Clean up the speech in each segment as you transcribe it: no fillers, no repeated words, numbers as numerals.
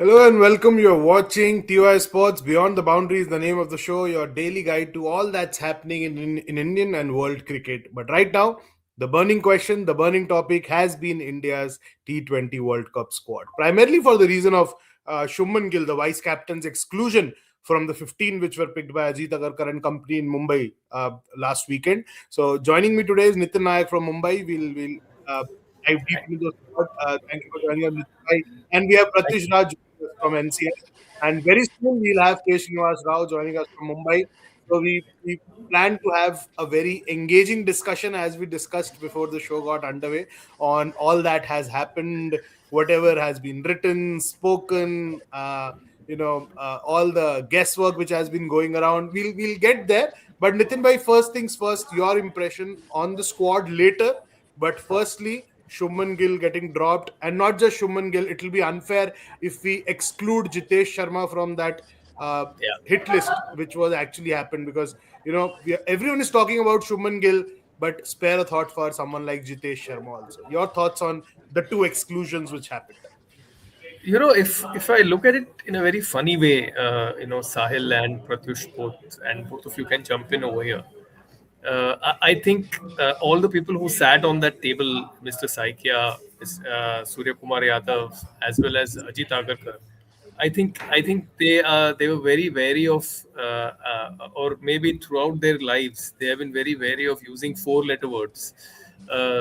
Hello and welcome. You're watching TOI Sports Beyond the Boundaries, the name of the show, your daily guide to all that's happening in Indian and world cricket. But right now, the burning question, the burning topic has been India's T20 World Cup squad, primarily for the reason of Shubman Gill, the vice captain's exclusion from the 15 which were picked by Ajit Agarkar and company in Mumbai last weekend. So joining me today is Nitin Nayak from Mumbai. We'll dive deep into the squad. Thank you for joining us, Nitin Nayak. And we have Pratish Raj from NCS. And very soon we'll have K. Srinivas Rao joining us from Mumbai. So we plan to have a very engaging discussion as we discussed before the show got underway on all that has happened, whatever has been written, spoken, all the guesswork which has been going around. We'll get there. But Nitin bhai, first things first, your impression on the squad later. But firstly, Shubman Gill getting dropped, and not just Shubman Gill. It will be unfair if we exclude Jitesh Sharma from that uh, Yeah. hit list, which was actually happened because everyone is talking about Shubman Gill, but spare a thought for someone like Jitesh Sharma also. Your thoughts on the two exclusions which happened? If I look at it in a very funny way, Sahil and Pratyush both of you can jump in over here. I think all the people who sat on that table, Mr. Saikia, Surya Kumar Yadav, as well as Ajit Agarkar, I think they were very wary of, or maybe throughout their lives they have been very wary of using four-letter words.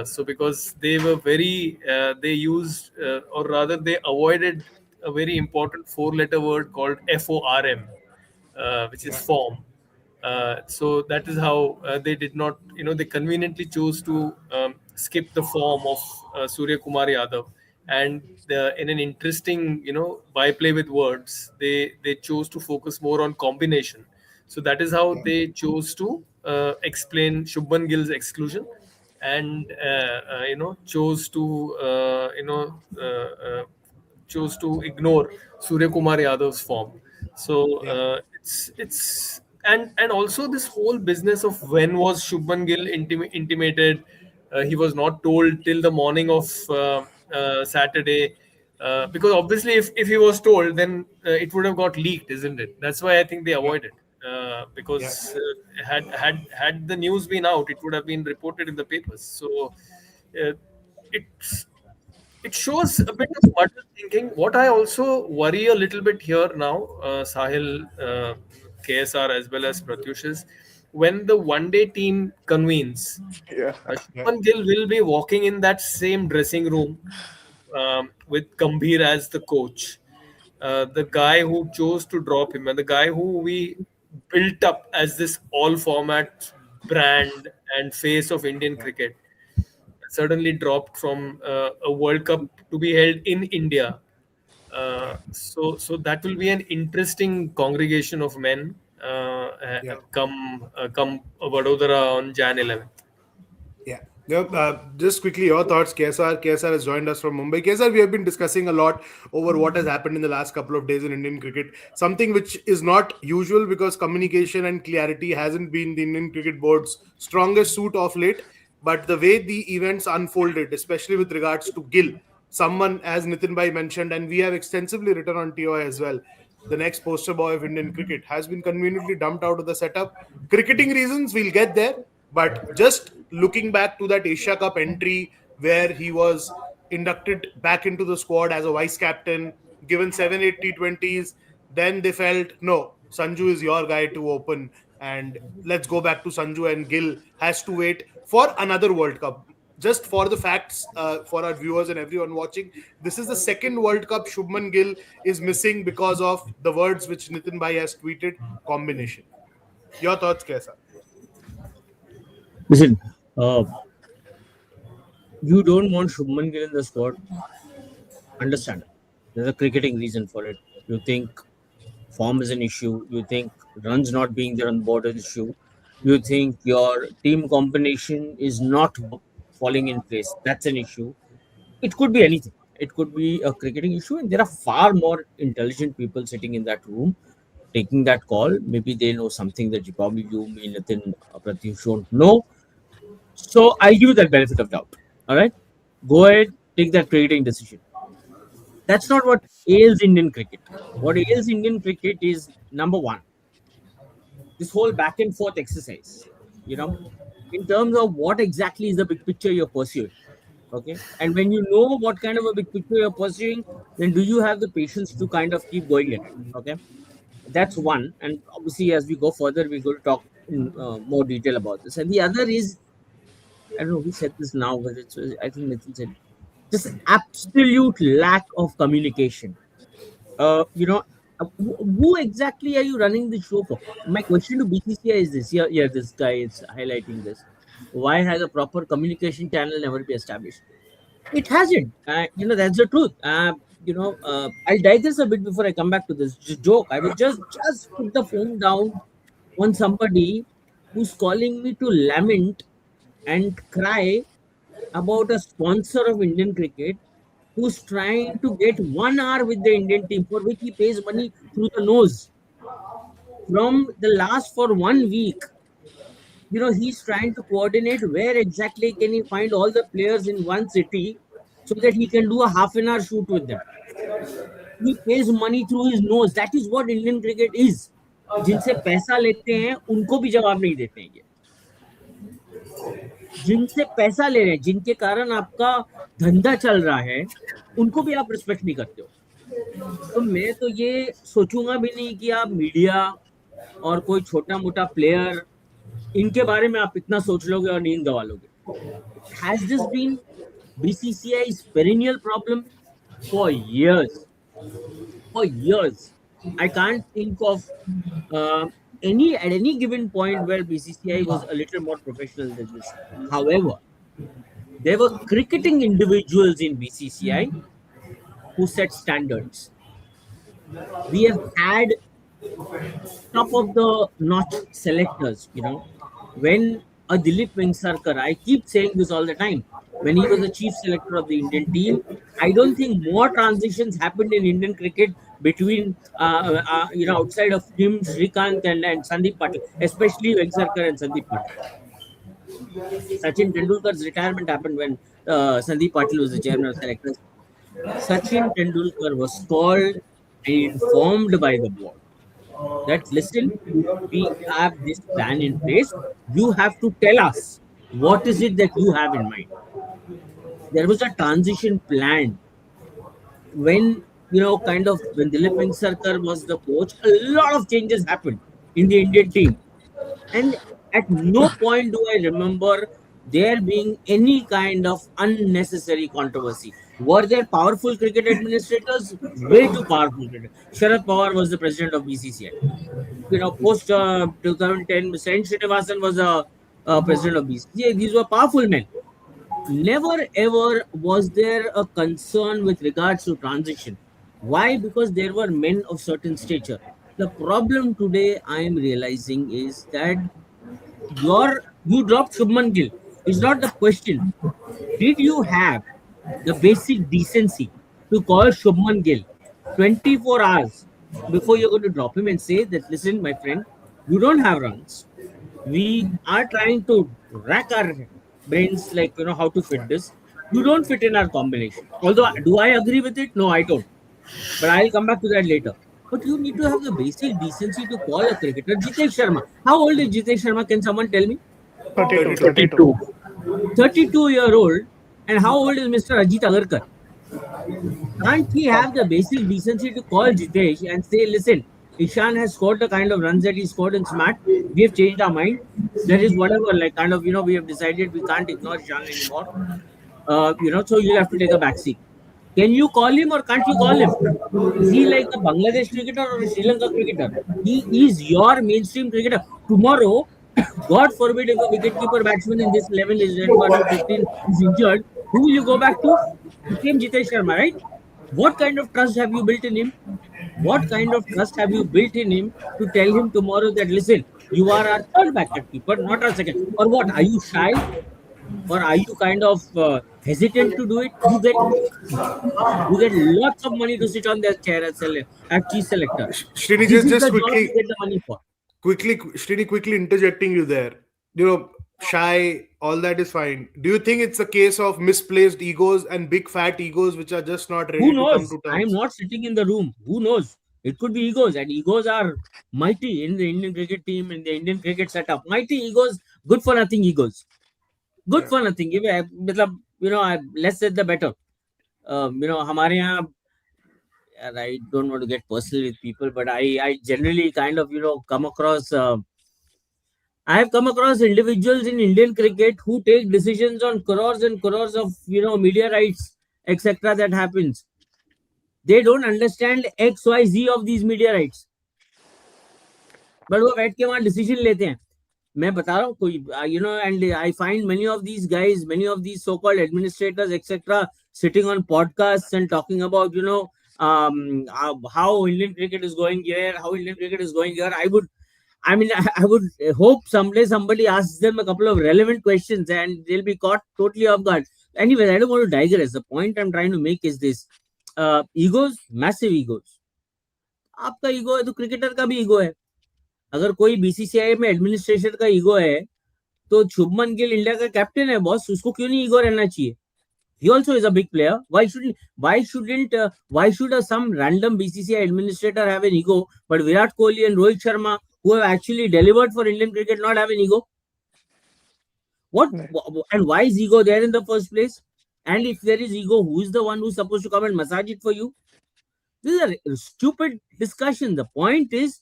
So because they were they used, or rather they avoided a very important four-letter word called FORM, which is Yeah, form. So that is how they did not, they conveniently chose to skip the form of Surya Kumar Yadav. And in an interesting, byplay with words, they chose to focus more on combination. So that is how yeah, they chose to explain Shubman Gill's exclusion, and chose to chose to ignore Surya Kumar Yadav's form. So yeah, and also this whole business of when was Shubman Gill intimated. He was not told till the morning of Saturday, because obviously if he was told, then it would have got leaked, isn't it? That's why I think they yeah, avoided. yeah, Because had the news been out, it would have been reported in the papers. So uh, it's it shows a bit of muddled thinking. What I also worry a little bit here now, Sahil, KSR, as well as Pratyush, is when the one-day team convenes, yeah, yeah, Shubman Gill will be walking in that same dressing room with Gambhir as the coach. The guy who chose to drop him, and the guy who we built up as this all-format brand and face of Indian yeah, cricket, suddenly dropped from a World Cup to be held in India. So that will be an interesting congregation of men yeah. come Vadodara on Jan 11th. Yeah. Yeah, just quickly, your thoughts, KSR. KSR has joined us from Mumbai. KSR, we have been discussing a lot over what has happened in the last couple of days in Indian cricket. Something which is not usual because communication and clarity hasn't been the Indian Cricket Board's strongest suit of late. But the way the events unfolded, especially with regards to Gill, someone, as Nitin Bhai mentioned, and we have extensively written on TOI as well, the next poster boy of Indian cricket, has been conveniently dumped out of the setup. Cricketing reasons, we'll get there. But just looking back to that Asia Cup entry where he was inducted back into the squad as a vice captain, given 7 8 T20s, then they felt, no, Sanju is your guy to open. And let's go back to Sanju, and Gill has to wait for another World Cup. Just for the facts, for our viewers and everyone watching, this is the second World Cup Shubman Gill is missing because of the words which Nitin Bhai has tweeted, combination. Your thoughts, Kaisa? Listen, uh, you don't want Shubman Gill in the squad. Understand? There's a cricketing reason for it. You think form is an issue. You think runs not being there on board is an issue. You think your team combination is not falling in place. That's an issue. It could be anything. It could be a cricketing issue, and there are far more intelligent people sitting in that room taking that call. Maybe they know something that you probably you, me, Nathan, Pratyush don't know. So I give you that benefit of doubt. All right, go ahead, take that cricketing decision. That's not what ails Indian cricket. What ails Indian cricket is, number one, this whole back and forth exercise, you know, in terms of what exactly is the big picture you're pursuing. Okay. And when you know what kind of a big picture you're pursuing, then do you have the patience to kind of keep going at it? Okay. That's one. And obviously, as we go further, we're going to talk in more detail about this. And the other is, I don't know who said this now, but I think Nitin said, just absolute lack of communication. You know, who exactly are you running the show for? My question to BCCI is this. Yeah, this guy is highlighting this. Why has a proper communication channel never been established? It hasn't. You know, that's the truth. I'll digress a bit before I come back to this joke. I will just put the phone down on somebody who's calling me to lament and cry about a sponsor of Indian cricket who's trying to get 1 hour with the Indian team for which he pays money through the nose. From the last for 1 week, you know, he's trying to coordinate where exactly can he find all the players in one city so that he can do a half-an-hour shoot with them. He pays money through his nose. That is what Indian cricket is. जिनसे पैसा लेते हैं उनको भी जवाब नहीं देते हैं ये. जिनसे पैसा ले रहे हैं, जिनके कारण आपका धंधा चल रहा है, उनको भी आप रिस्पेक्ट नहीं करते हो. तो मैं तो ये सोचूंगा भी नहीं कि आप मीडिया और कोई छोटा मोटा प्लेयर इनके बारे में आप इतना सोच लोगे और नींद गवा लोगे. Has this been BCCI's perennial problem for years? For years, I can't think of at any given point where BCCI was a little more professional than this. However, there were cricketing individuals in BCCI who set standards. We have had top of the notch selectors, you know, when a Dilip Vengsarkar, I keep saying this all the time, when he was the chief selector of the Indian team, I don't think more transitions happened in Indian cricket between, outside of him, Srikanth and Sandeep Patil, especially Vengsarkar and Sandeep Patil. Sachin Tendulkar's retirement happened when Sandeep Patil was the chairman of selectors. Sachin Tendulkar was called and informed by the board that, listen, we have this plan in place. You have to tell us what is it that you have in mind. There was a transition plan when, you know, when Dilip Vengsarkar was the coach, a lot of changes happened in the Indian team. And at no point do I remember there being any kind of unnecessary controversy. Were there powerful cricket administrators? Way too powerful. Sharad Pawar was the president of BCCI. You know, post 2010, Sen Srinivasan was a president of BCCI. These were powerful men. Never ever was there a concern with regards to transition. Why? Because there were men of certain stature. The problem today I am realizing is that you dropped Shubman Gill. It's not the question. Did you have the basic decency to call Shubman Gill 24 hours before you're going to drop him and say that, listen, my friend, you don't have runs. We are trying to rack our brains, like, you know, how to fit this. You don't fit in our combination. Although, do I agree with it? No, I don't. But I'll come back to that later. But you need to have the basic decency to call a cricketer. Jitesh Sharma. How old is Jitesh Sharma? Can someone tell me? 32. 32-year-old. And how old is Mr. Ajit Agarkar? Can't he have the basic decency to call Jitesh and say, listen, Ishan has scored the kind of runs that he scored in Smart. We have changed our mind. There is whatever, like, kind of, you know, we have decided we can't ignore Ishan anymore. So you'll have to take a backseat. Can you call him or can't you call him? Is he like a Bangladesh cricketer or a Sri Lanka cricketer? He is your mainstream cricketer. Tomorrow, God forbid, if a wicketkeeper batsman in this 11 is 15 is injured, who will you go back to? The same Jitesh Sharma, right? What kind of trust have you built in him? What kind of trust have you built in him to tell him tomorrow that, listen, you are our third wicketkeeper, not our second? Or what? Are you shy? Or are you kind of hesitant to do it? You get lots of money to sit on their chair as chief selector. Srini, This is just the job quickly, you get the money for. Srini, quickly interjecting you there. You know, shy, all that is fine. Do you think it's a case of misplaced egos and big fat egos which are just not Who ready to come knows? to I am terms? not sitting in the room. Who knows? It could be egos, and egos are mighty in the Indian cricket team, in the Indian cricket setup. Mighty egos, good for nothing egos. Good Yeah. for nothing. मतलब, less said the better. हमारे यहाँ, and I don't want to get personal with people, but I generally kind of, come across. I have come across individuals in Indian cricket who take decisions on crores and crores of, media rights, etc. That happens. They don't understand XYZ of these media rights. But वो बैठ के वहाँ decision लेते हैं. मैं बता रहा हूँ कोई, and I find many of these guys, many of these so-called administrators, etc., sitting on podcasts and talking about, how Indian cricket is going here, how Indian cricket is going here. I would hope someday somebody asks them a couple of relevant questions and they'll be caught totally off guard. Anyways, I don't want to digress. The point I'm trying to make is this: egos, massive egos. आपका ego है तो cricketer का भी ego है. अगर कोई BCCI में administration का ईगो है तो शुभमन गिल इंडिया का कैप्टन है बॉस, उसको क्यों नहीं ईगो रहना चाहिए? He also is a big player. Why should some random BCCI administrator have an ego, but Virat Kohli and Rohit Sharma, who have actually delivered for Indian cricket, not have an ego? What Right. and why is ego there in the first place? And if there is ego, who is the one who's supposed to come and massage it for you? This is a stupid discussion. The point is,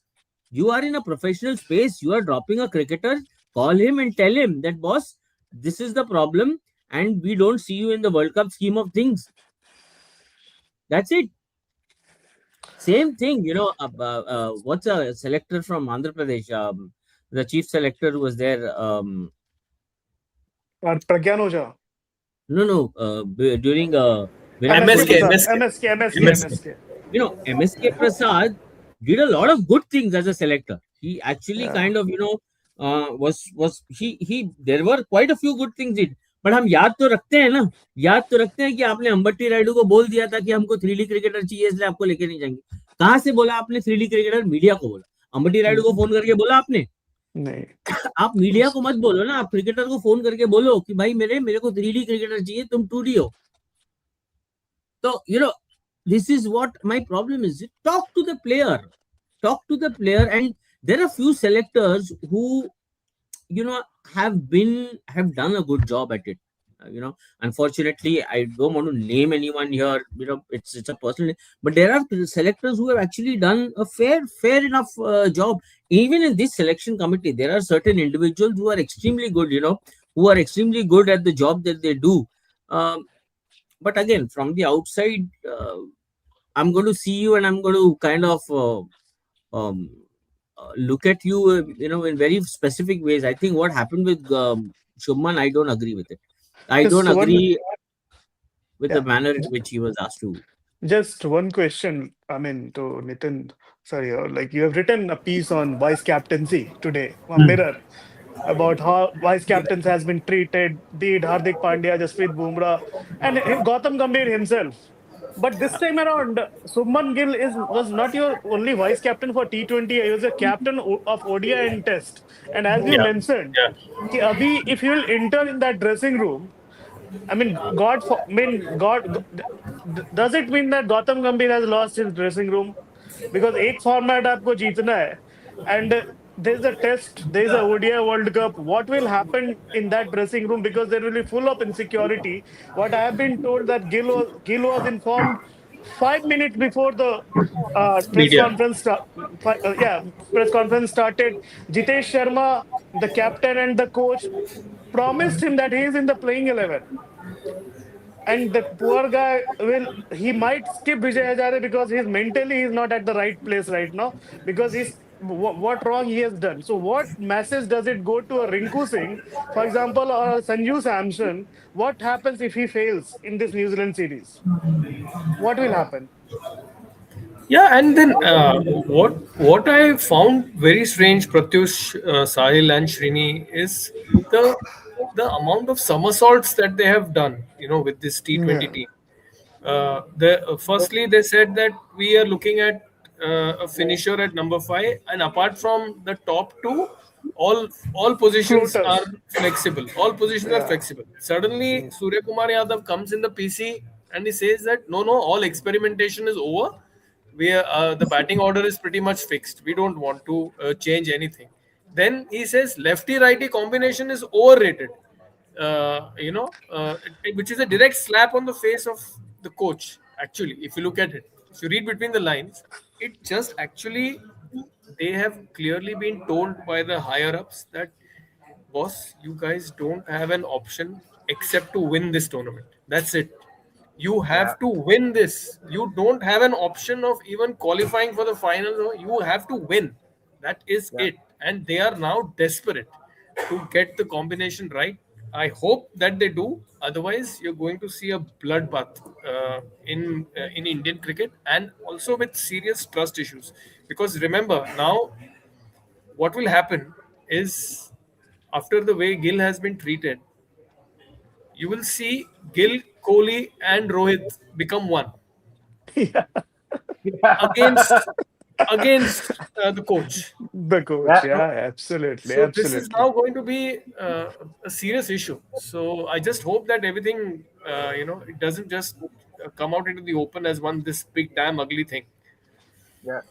you are in a professional space. You are dropping a cricketer. Call him and tell him that, boss, this is the problem, and we don't see you in the World Cup scheme of things. That's it. Same thing, what's a selector from Andhra Pradesh? The chief selector who was there. Or Pragyan Oja. No, during Virat MSK, Kohli, MSK. MSK Prasad did a lot of good things as a selector. He actually Yeah. kind of, was he there were quite a few good things he did. But हम याद तो रखते हैं ना, याद तो रखते हैं कि आपने अंबट्टी रायडू को बोल दिया था कि हमको 3D क्रिकेटर चाहिए इसलिए आपको लेके नहीं जाएंगे. कहाँ से बोला आपने 3D क्रिकेटर? मीडिया को बोला. अंबट्टी रायडू को फोन करके बोला आपने? नहीं. आप मीडिया को मत बोलो ना, आप क्रिकेटर को फोन करके बोलो कि भाई मेरे को 3D क्रिकेटर चाहिए, तुम 2D हो. तो this is what my problem is. Talk to the player, and there are few selectors who have done a good job at it. Unfortunately, I don't want to name anyone here. It's a personal, but there are selectors who have actually done a fair enough job. Even in this selection committee, there are certain individuals who are extremely good. Who are extremely good at the job that they do. But again, from the outside, I'm going to see you and I'm going to kind of look at you, in very specific ways. I think what happened with Shubman, I don't agree with it. I Just don't one- agree with the Yeah. manner in which he was asked to. Just one question, to Nitin. Sorry, like you have written a piece on vice captaincy today on Mirror about how vice captains has been treated, be it Hardik Pandya, Jasprit Bumrah, and Gautam Gambhir himself. But this time around, Shubman Gill was not your only vice captain for T20. He was a captain of ODI and Test. And as you Yeah. mentioned, Yeah. कि अभी if you will enter in that dressing room, does it mean that Gautam Gambhir has lost his dressing room? Because एक format आपको जीतना है, and there's a test, there's a ODI World Cup. What will happen in that dressing room? Because there will be full of insecurity. What I have been told that Gill was informed 5 minutes before the press Media. conference. Press conference started. Jitesh Sharma, the captain and the coach, promised him that he is in the playing 11. And the poor guy he might skip Vijay Hazare because he's not at the right place right now because what wrong he has done. So what message does it go to a Rinku Singh, for example, or a Sanju Samson? What happens if he fails in this New Zealand series? What will happen? Yeah, and then what I found very strange, Pratyush, Sahil, and Srini, is the amount of somersaults that they have done, with this T20 Yeah. team. Firstly, they said that we are looking at a finisher at number 5, and apart from the top two, All positions are Floaters. flexible. All positions are Yeah. flexible. Suddenly, Surya Kumar Yadav comes in the PC and he says that no, all experimentation is over. The batting order is pretty much fixed. We don't want to change anything. Then he says lefty righty combination is overrated. Which is a direct slap on the face of the coach. Actually, if you look at it, if you read between the lines, it just actually they have clearly been told by the higher ups that boss, you guys don't have an option except to win this tournament. That's it. You Yeah, have to win this. You don't have an option of even qualifying for the final. No, you have to win. That is yeah, it. And they are now desperate to get the combination right. I hope that they do. Otherwise, you're going to see a bloodbath in Indian cricket, and also with serious trust issues. Because remember, now what will happen is after the way Gill has been treated, you will see Gill, Kohli, and Rohit become one yeah. against the coach. The coach. Yeah, Yeah, no, absolutely. So this is Absolutely. now going to be a serious issue. So I just hope that everything, it doesn't just come out into the open as one this big damn ugly thing. yeah.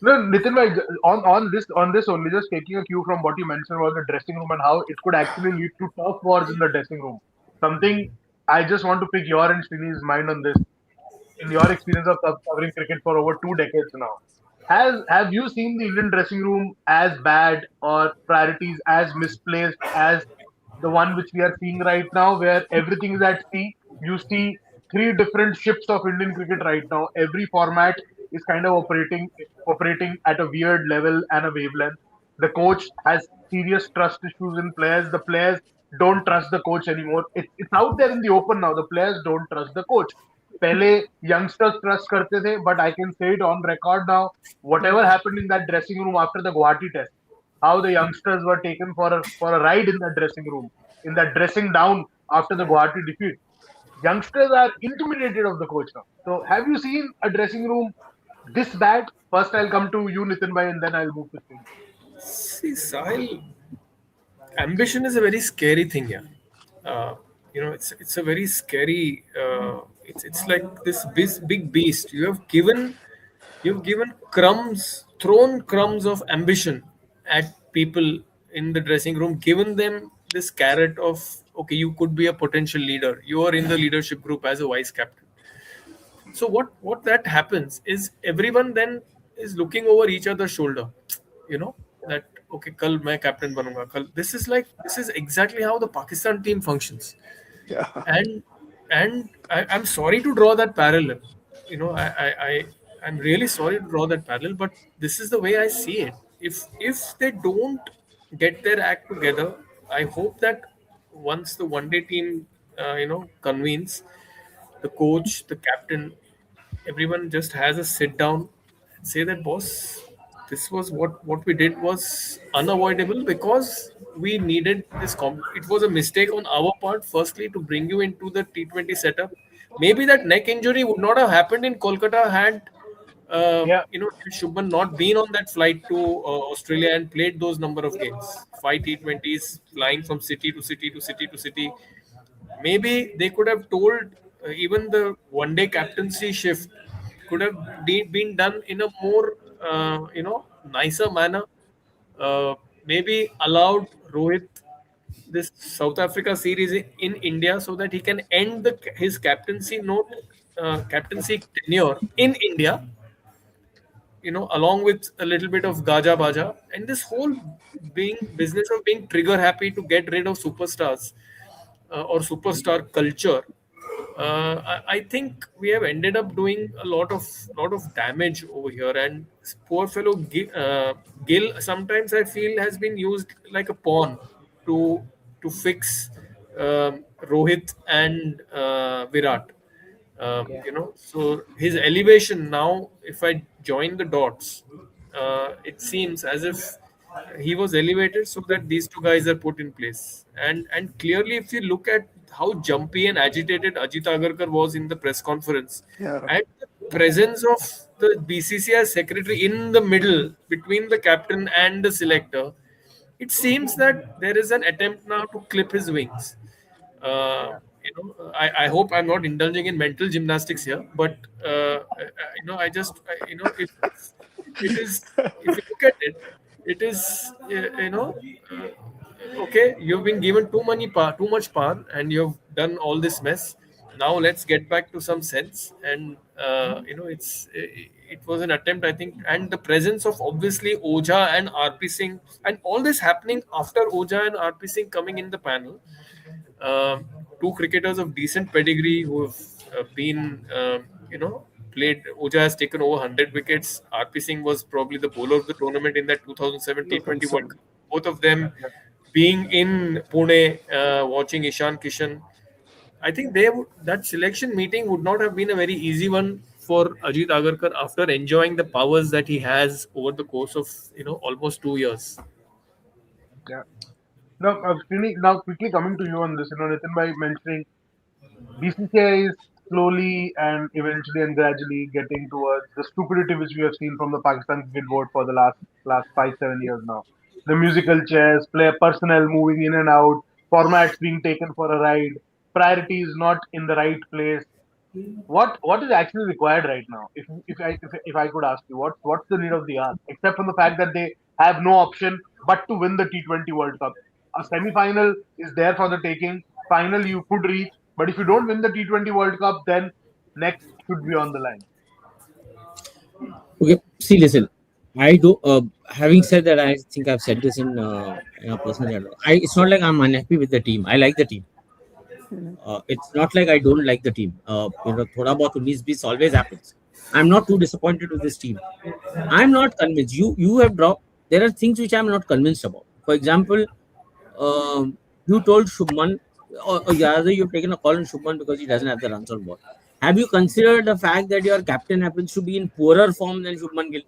No, Nitin, bhai, on this only, just taking a cue from what you mentioned about the dressing room and how it could actually lead to turf wars in the dressing room. Something I just want to pick your and Srini's mind on this. In your experience of covering cricket for over 2 decades now, have you seen the Indian dressing room as bad or priorities as misplaced as the one which we are seeing right now, where everything is at sea? You see three different ships of Indian cricket right now. Every format is kind of operating at a weird level and a wavelength. The coach has serious trust issues in players. The players don't trust the coach anymore. It's out there in the open now. The players don't trust the coach. पहले youngsters trust करते थे, but I can say it on record now. Whatever happened in that dressing room after the Guwahati test, how the youngsters were taken for a ride in that dressing room, in that dressing down after the Guwahati defeat. Youngsters are intimidated of the coach now. So, have you seen a dressing room this bad? First, I'll come to you, Nitin bhai, and then I'll move to Srini. See, Sahil, ambition is a very scary thing here. It's a very scary. It's like this big beast. You've given crumbs, thrown crumbs of ambition at people in the dressing room, given them this carrot of okay, you could be a potential leader. You are in the leadership group as a vice captain. So what that happens is everyone then is looking over each other's shoulder, you know that okay, kal main captain banunga. This is exactly how the Pakistan team functions, Yeah. and I'm sorry to draw that parallel. I'm really sorry to draw that parallel, but this is the way I see it. If they don't get their act together, I hope that once the one day team convenes, the coach, the captain, everyone just has a sit down and say that boss, this was what we did was unavoidable because we needed this. It was a mistake on our part. Firstly, to bring you into the T20 setup, maybe that neck injury would not have happened in Kolkata had. Yeah, Shubman not been on that flight to Australia and played those number of games, 5 T20s, flying from city to city to city to city. Maybe they could have told even the one day captaincy shift could have been done in a more nicer manner. Maybe allowed Rohit this South Africa series in India so that he can end his captaincy tenure in India, along with a little bit of Gaja Baja, and this whole being business of being trigger happy to get rid of superstars or superstar culture. I think we have ended up doing a lot of damage over here, and this poor fellow Gill sometimes I feel has been used like a pawn to fix Rohit and Virat. yeah, So his elevation now, if I join the dots, it seems as if he was elevated so that these two guys are put in place. And clearly, if you look at how jumpy and agitated Ajit Agarkar was in the press conference, Yeah. and the presence of the BCCI secretary in the middle between the captain and the selector, it seems that there is an attempt now to clip his wings. I hope I'm not indulging in mental gymnastics here, but I just, it is, if you look at it, it is, okay, you've been given too much power, and you've done all this mess. Now let's get back to some sense, and it was an attempt, I think, and the presence of obviously Oja and RP Singh, and all this happening after Oja and RP Singh coming in the panel. Two cricketers of decent pedigree who have been, played. Oja has taken over 100 wickets. RP Singh was probably the bowler of the tournament in that 2007 T20 World Cup. Both of them being in Pune, watching Ishan Kishan. I think that selection meeting would not have been a very easy one for Ajit Agarkar after enjoying the powers that he has over the course of almost 2 years. Yeah. Now quickly coming to you on this, Nitin by mentioning BCCI is slowly and eventually and gradually getting towards the stupidity which we have seen from the Pakistan Cricket Board for the last 5-7 years now. The musical chairs, player personnel moving in and out, formats being taken for a ride, priorities not in the right place. What is actually required right now? If I could ask you, what's the need of the hour? Except from the fact that they have no option but to win the T20 World Cup. A semi-final is there for the taking. Final you could reach, but if you don't win the T20 World Cup, then next should be on the line. Okay, see, listen. I do. Having said that, I think I've said this in a personal channel. It's not like I'm unhappy with the team. I like the team. It's not like I don't like the team. Thoda bahut 19-20 always happens. I'm not too disappointed with this team. I'm not convinced. You have dropped. There are things which I'm not convinced about. For example, you told Shubman, or rather you've taken a call on Shubman because he doesn't have the runs on board. Have you considered the fact that your captain happens to be in poorer form than Shubman Gill?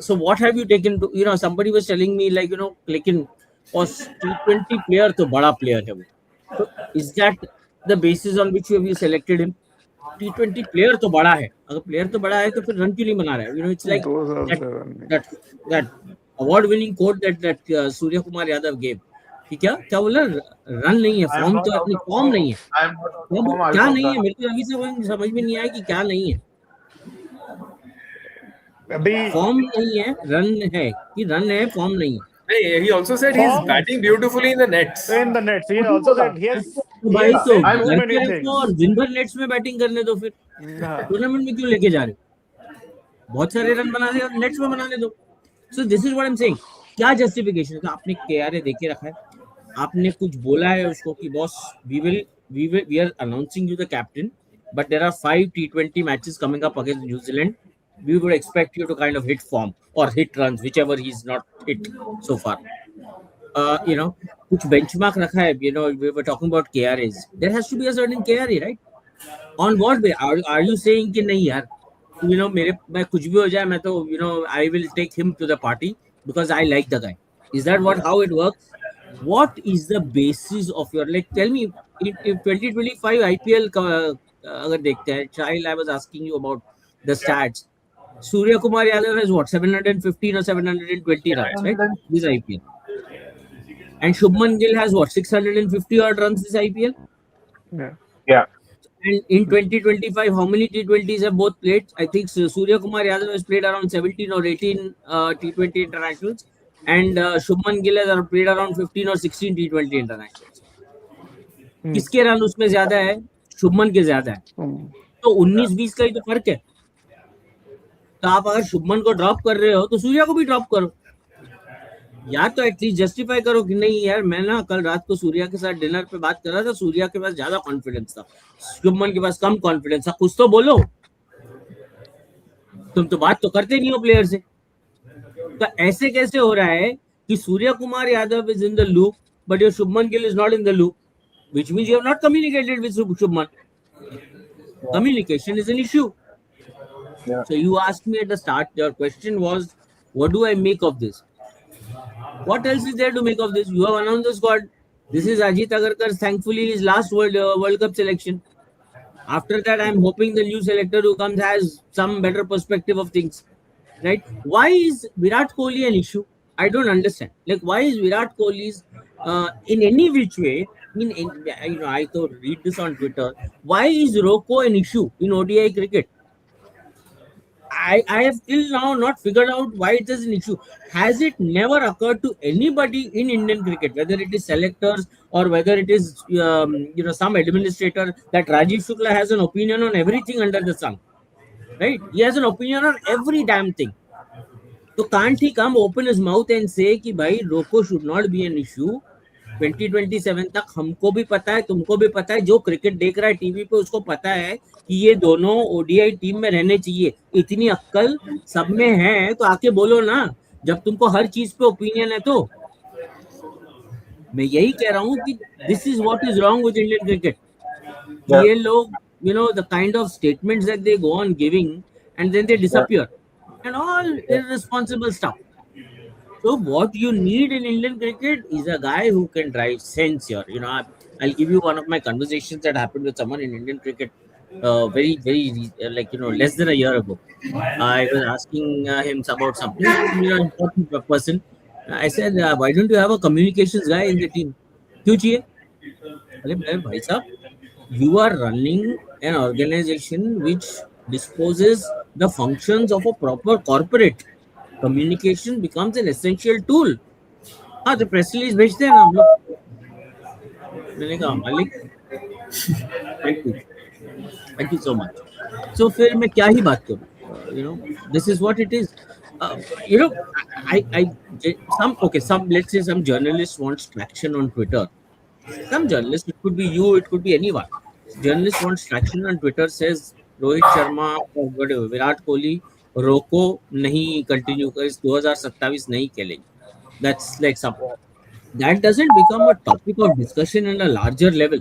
So what have you taken to, somebody was telling me like, लेकिन T20 player तो बड़ा player है वो. So is that the basis on which you have selected him? T20 player तो बड़ा है. अगर player तो बड़ा है तो फिर run क्यों नहीं बना रहा है? It's like that award-winning quote that Surya Kumar Yadav gave. कि क्या बोला? रन नहीं है, फॉर्म तो अपनी फॉर्म नहीं है. क्या नहीं है? मेरे को अभी से समझ में नहीं आया कि क्या नहीं है. फॉर्म नहीं है, रन है कि रन है, फॉर्म नहीं है. He also said he's batting beautifully in the nets. In the nets, he also said yes. भाई तो घर पे रखो और दिन भर नेट्स में बैटिंग करने दो, फिर टूर्नामेंट में क्यों लेके जा रहे? बहुत सारे रन बना दे और नेट्स में बनाने दो. So this is what I am saying. क्या जस्टिफिकेशन है? आपने केआरए देके रखा है, आपने कुछ बोला है उसको कि boss we are announcing you the captain, but there are 5 T20 matches coming up against न्यूजीलैंड. We would expect you to kind of hit form or hit runs, whichever he's not hit so far. कुछ benchmark रखा है. We were talking about KRAs. There has to be a certain KRA, right? On what way? Are you saying कि नहीं यार, मैं कुछ भी हो जाए मैं तो I will take him to the party because I like the guy. Is that how it works? What is the basis of your, like, tell me, if 2025 IPL अगर देखते हैं, Child, I was asking you about the stats. Surya Kumar Yadav has what, 715 or 720 runs, right? This IPL. And Shubman Gill has what, 650 odd runs this IPL? Yeah. And in 2025, how many T20s have both played? I think Surya Kumar Yadav has played around 17 or 18 T20 internationals. And Shubman Gill has played around 15 or 16 T20 internationals. किसके run उसमें ज्यादा है? शुभमन के ज्यादा है. तो 19-20 का ही तो फर्क है. तो आप अगर शुभमन को ड्रॉप कर रहे हो तो सूर्या को भी ड्रॉप करो, या तो एटलीस्ट जस्टिफाई करो कि नहीं यार, मैं ना कल रात को सूर्या के साथ डिनर पे बात कर रहा था, सूर्या के पास ज्यादा कॉन्फिडेंस था, शुभमन के पास कम कॉन्फिडेंस था. कुछ तो बोलो. तुम तो बात तो करते नहीं हो प्लेयर से. तो ऐसे कैसे हो रहा है कि Surya Kumar Yadav is in the loop but your Shubman Gill is not in the loop, which means you have not communicated with Shubman. Communication is an issue. Yeah. So you asked me at the start, your question was, what do I make of this? What else is there to make of this? You have announced the squad. This is Ajit Agarkar, thankfully, his last World Cup selection. After that, I'm hoping the new selector who comes has some better perspective of things. Right? Why is Virat Kohli an issue? I don't understand. Like, why is Virat Kohli's in any which way? I thought read this on Twitter. Why is Rocco an issue in ODI cricket? I have till now not figured out why it is an issue. Has it never occurred to anybody in Indian cricket, whether it is selectors or whether it is some administrator, that Rajiv Shukla has an opinion on everything under the sun, right? He has an opinion on every damn thing. So can't he come open his mouth and say कि भाई Rocco should not be an issue? 2027 तक हमको भी पता है, तुमको भी पता है, जो क्रिकेट देख रहा है टीवी पे उसको पता है कि ये दोनों ओडीआई टीम में रहने चाहिए. इतनी अक्कल सब में है तो आके बोलो ना, जब तुमको हर चीज पे ओपिनियन है. तो मैं यही कह रहा हूँ कि this is what is wrong with Indian cricket. ये लोग the kind of statements that they go on giving and then they disappear and all irresponsible stuff. So what you need in Indian cricket is a guy who can drive sense here. I'll give you one of my conversations that happened with someone in Indian cricket very less than a year ago. I was asking him about something, important person. I said, why don't you have a communications guy in the team? क्यों चाहिए? अरे भाई साहब, you are running an organization which disposes the functions of a proper corporate. Communication becomes an essential tool. हाँ, तो press release भेजते हैं ना हम लोग. मैंने कहा मालिक, थैंक यू सो मच. सो फिर मैं क्या ही बात करूँ? This is what it is. Let's say some journalist wants traction on Twitter. Some journalist, it could be you, it could be anyone. Journalist wants traction on Twitter, says Rohit Sharma or whatever, Virat Kohli, Rocco नहीं continue कर, 2027 नहीं खेलेंगे. That's like something. That doesn't become a topic of discussion on a larger level.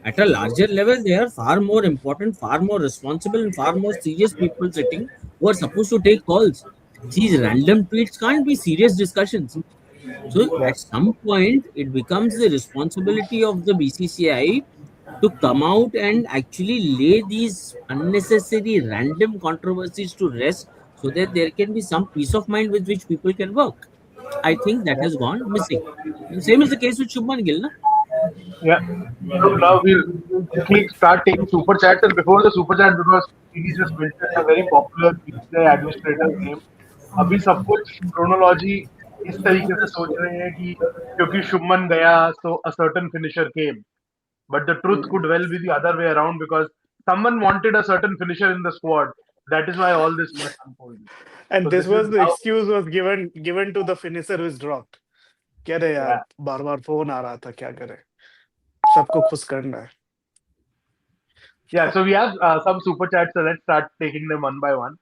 At a larger level, there are far more important, far more responsible, and far more serious people sitting who are supposed to take calls. These random tweets can't be serious discussions. So at some point, it becomes the responsibility of the BCCI to come out and actually lay these unnecessary random controversies to rest so that there can be some peace of mind with which people can work. I think that has gone missing. And same is the case with Shubman Gill. Na? Yeah. So now we'll quickly start taking super chats, and before the super chat, because he just mentioned a very popular BCCI administrator's name. अभी सब कुछ chronology इस तरीके से सोच रहे हैं कि क्योंकि शुभमन गया so a certain finisher came. But the truth could well be the other way around, because someone wanted a certain finisher in the squad. That is why all this mess unfolded. And So this this was is the how- excuse was given to the finisher who is dropped. कह रहे यार, बार बार phone आ रहा था, क्या करे, सबको खुश करना है. Yeah, so we have some super chats, so let's start taking them one by one.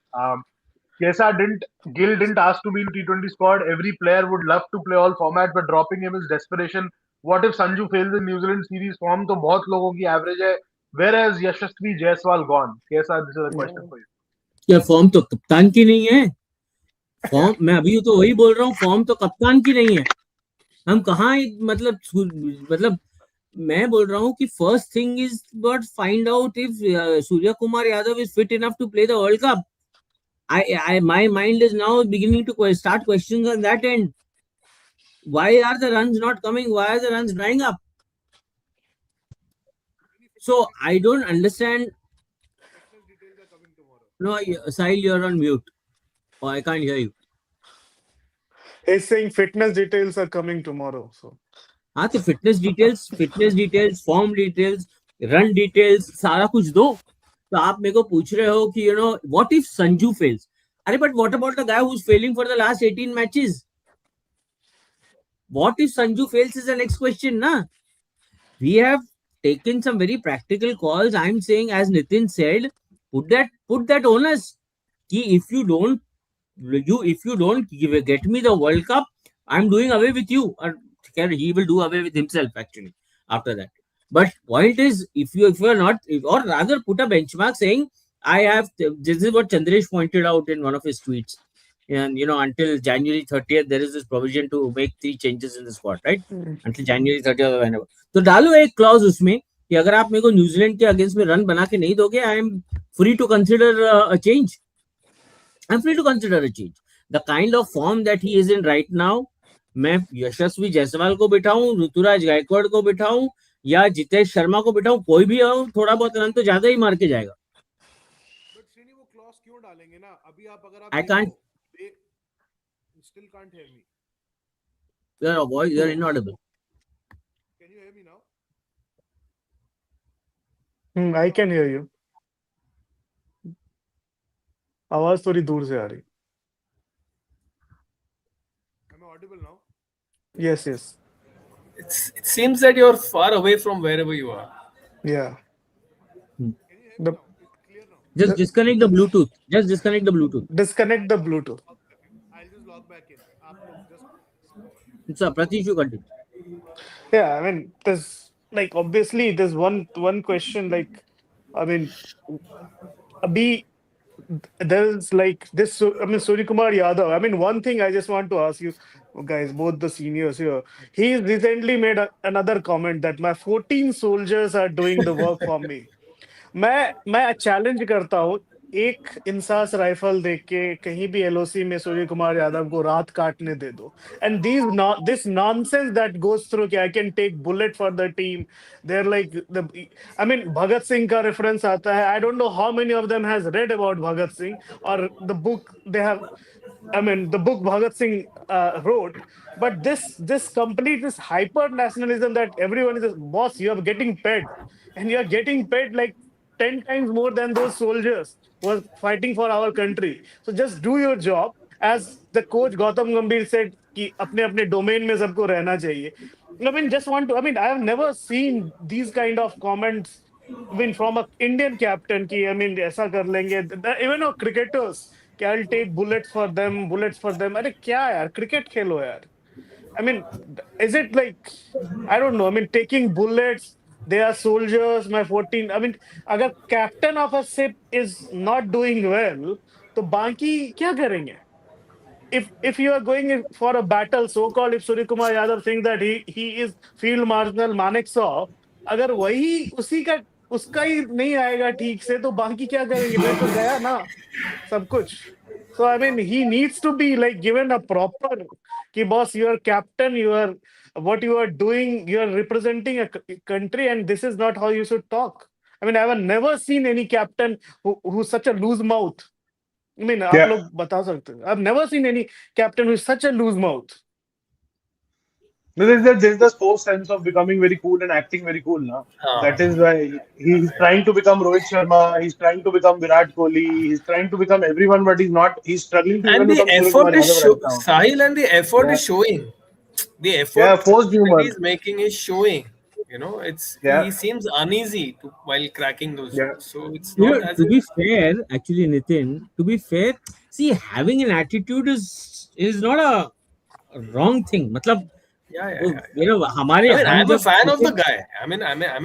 Gill didn't ask to be in T20 squad. Every player would love to play all formats, but dropping him is desperation. What if Sanju fails in New Zealand series form? तो बहुत लोगों की average है. Where is Yashasvi Jaiswal gone? KSR, this is a question for you. क्या form तो कप्तान की नहीं है? फॉर्म मैं अभी तो वही बोल रहा हूँ, फॉर्म तो कप्तान की नहीं है. हम कहाँ मतलब मैं बोल रहा हूँ कि first thing is but find out if Surya Kumar Yadav is fit enough to play the World Cup. My mind is now beginning to start questions on that end. Why are the runs not coming? Why are the runs drying up? So I don't understand. No, Sahil, you're on mute. Oh, I can't hear you. He's saying fitness details are coming tomorrow. So हाँ, तो fitness details, form details, run details, सारा कुछ दो. तो आप मेरे को पूछ रहे हो कि व्हाट इफ संजू फेल्स? अरे but what about the guy who is failing for the last 18 matches? What if Sanju fails is the next question, na? We have taken some very practical calls. I'm saying, as Nitin said, put that onus. Ki if you don't get me the World Cup, I'm doing away with you. Or he will do away with himself actually after that. But point is, if you are not, or rather put a benchmark saying, this is what Chandresh pointed out in one of his tweets. And until January 30th, there is this provision to make 3 changes in the squad, right? Until January 30th or whenever. तो डालो एक clause उसमें कि अगर आप मेरे को New Zealand के अगेंस्ट में रन बना के नहीं दोगे, I am free to consider a change. I'm free to consider a change. the kind of form that he is in right now, मैं यशस्वी जायसवाल को बिठाऊं, ऋतुराज गायकवाड़ को बिठाऊं या जितेश शर्मा को बिठाऊं, कोई भी हो, थोड़ा बहुत रन तो ज्यादा ही मार के जाएगा. बट श्रीनी वो क्लॉज क्यों डालेंगे ना? अभी आप अगर आप I can't. still can't hear me. Your voice, you're inaudible. Can you hear me now? I can hear you. आवाज थोड़ी दूर से आ रही. Am I audible now? Yes, yes. It seems that you're far away from wherever you are. Yeah. Can you hear me The- now? It's clear now. Just disconnect the Bluetooth. Just disconnect the Bluetooth. Disconnect the Bluetooth. I'll just log back in. आप लोग just It's a Pratish, you continue. Yeah, I mean, there's like obviously there's one question like, I mean, Abhi, there's like this. I mean, Surya Kumar Yadav. I mean, one thing I just want to ask you guys, both the seniors here. He recently made another comment that my 14 soldiers are doing the work for me. मैं challenge करता हूँ, एक INSAS rifle देख के कहीं भी LOC में सूर्य कुमार यादव को रात काटने दे दो. And this nonsense that goes through कि I can take bullet for the team. There like the, I mean, Bhagat Singh का रेफरेंस आता है. I don't know how many of them has read about Bhagat Singh और the book they have, I mean, the book Bhagat Singh wrote, but this complete this hyper nationalism that everyone is boss. You are getting paid, and you are getting paid like 10 times more than those soldiers who are fighting for our country. So just do your job, as the coach Gautam Gambhir said कि अपने अपने domain में सबको रहना चाहिए. I mean, just want to. I mean, I have never seen these kind of comments. I mean, from a Indian captain कि I mean ऐसा कर लेंगे. Even our cricketers. I'll take bullets for them. अरे क्या यार, cricket खेलो यार. I mean, is it like, I don't know. I mean, taking bullets, they are soldiers. My 14. I mean, अगर captain of a ship is not doing well, तो बाकी क्या करेंगे? If you are going for a battle, so called, if Surya Kumar Yadav thinks that he is Field Marshal Manekshaw, अगर वही उसी का उसका ही नहीं आएगा ठीक से, तो बाकी क्या करेंगे? फिर तो गया ना सब कुछ. So I mean, he needs to be like given a proper कि boss, you are captain, you are what you are doing, you are representing a country, and this is not how you should talk. I mean, I have never seen any captain who's such a loose mouth. I mean, आप लोग बता सकते हैं. I've never seen any captain who is such a loose mouth. There's this false sense of becoming very cool and acting very cool now. That is why he's trying to become Rohit Sharma, he's trying to become Virat Kohli, he's trying to become everyone, but he's not. He's struggling to even And the become Surya Kumar effort is Yadav right now. Sahil, and the effort is showing. The effort forced humor. that he's making is showing. You know, he seems uneasy while cracking those jokes. So it's You not know, as to if, be fair, actually, Nitin, to be fair, see, having an attitude is not a wrong thing. मतलब, you know, हमारे I mean, हम I'm a जब fan of the cricket- guy. I'm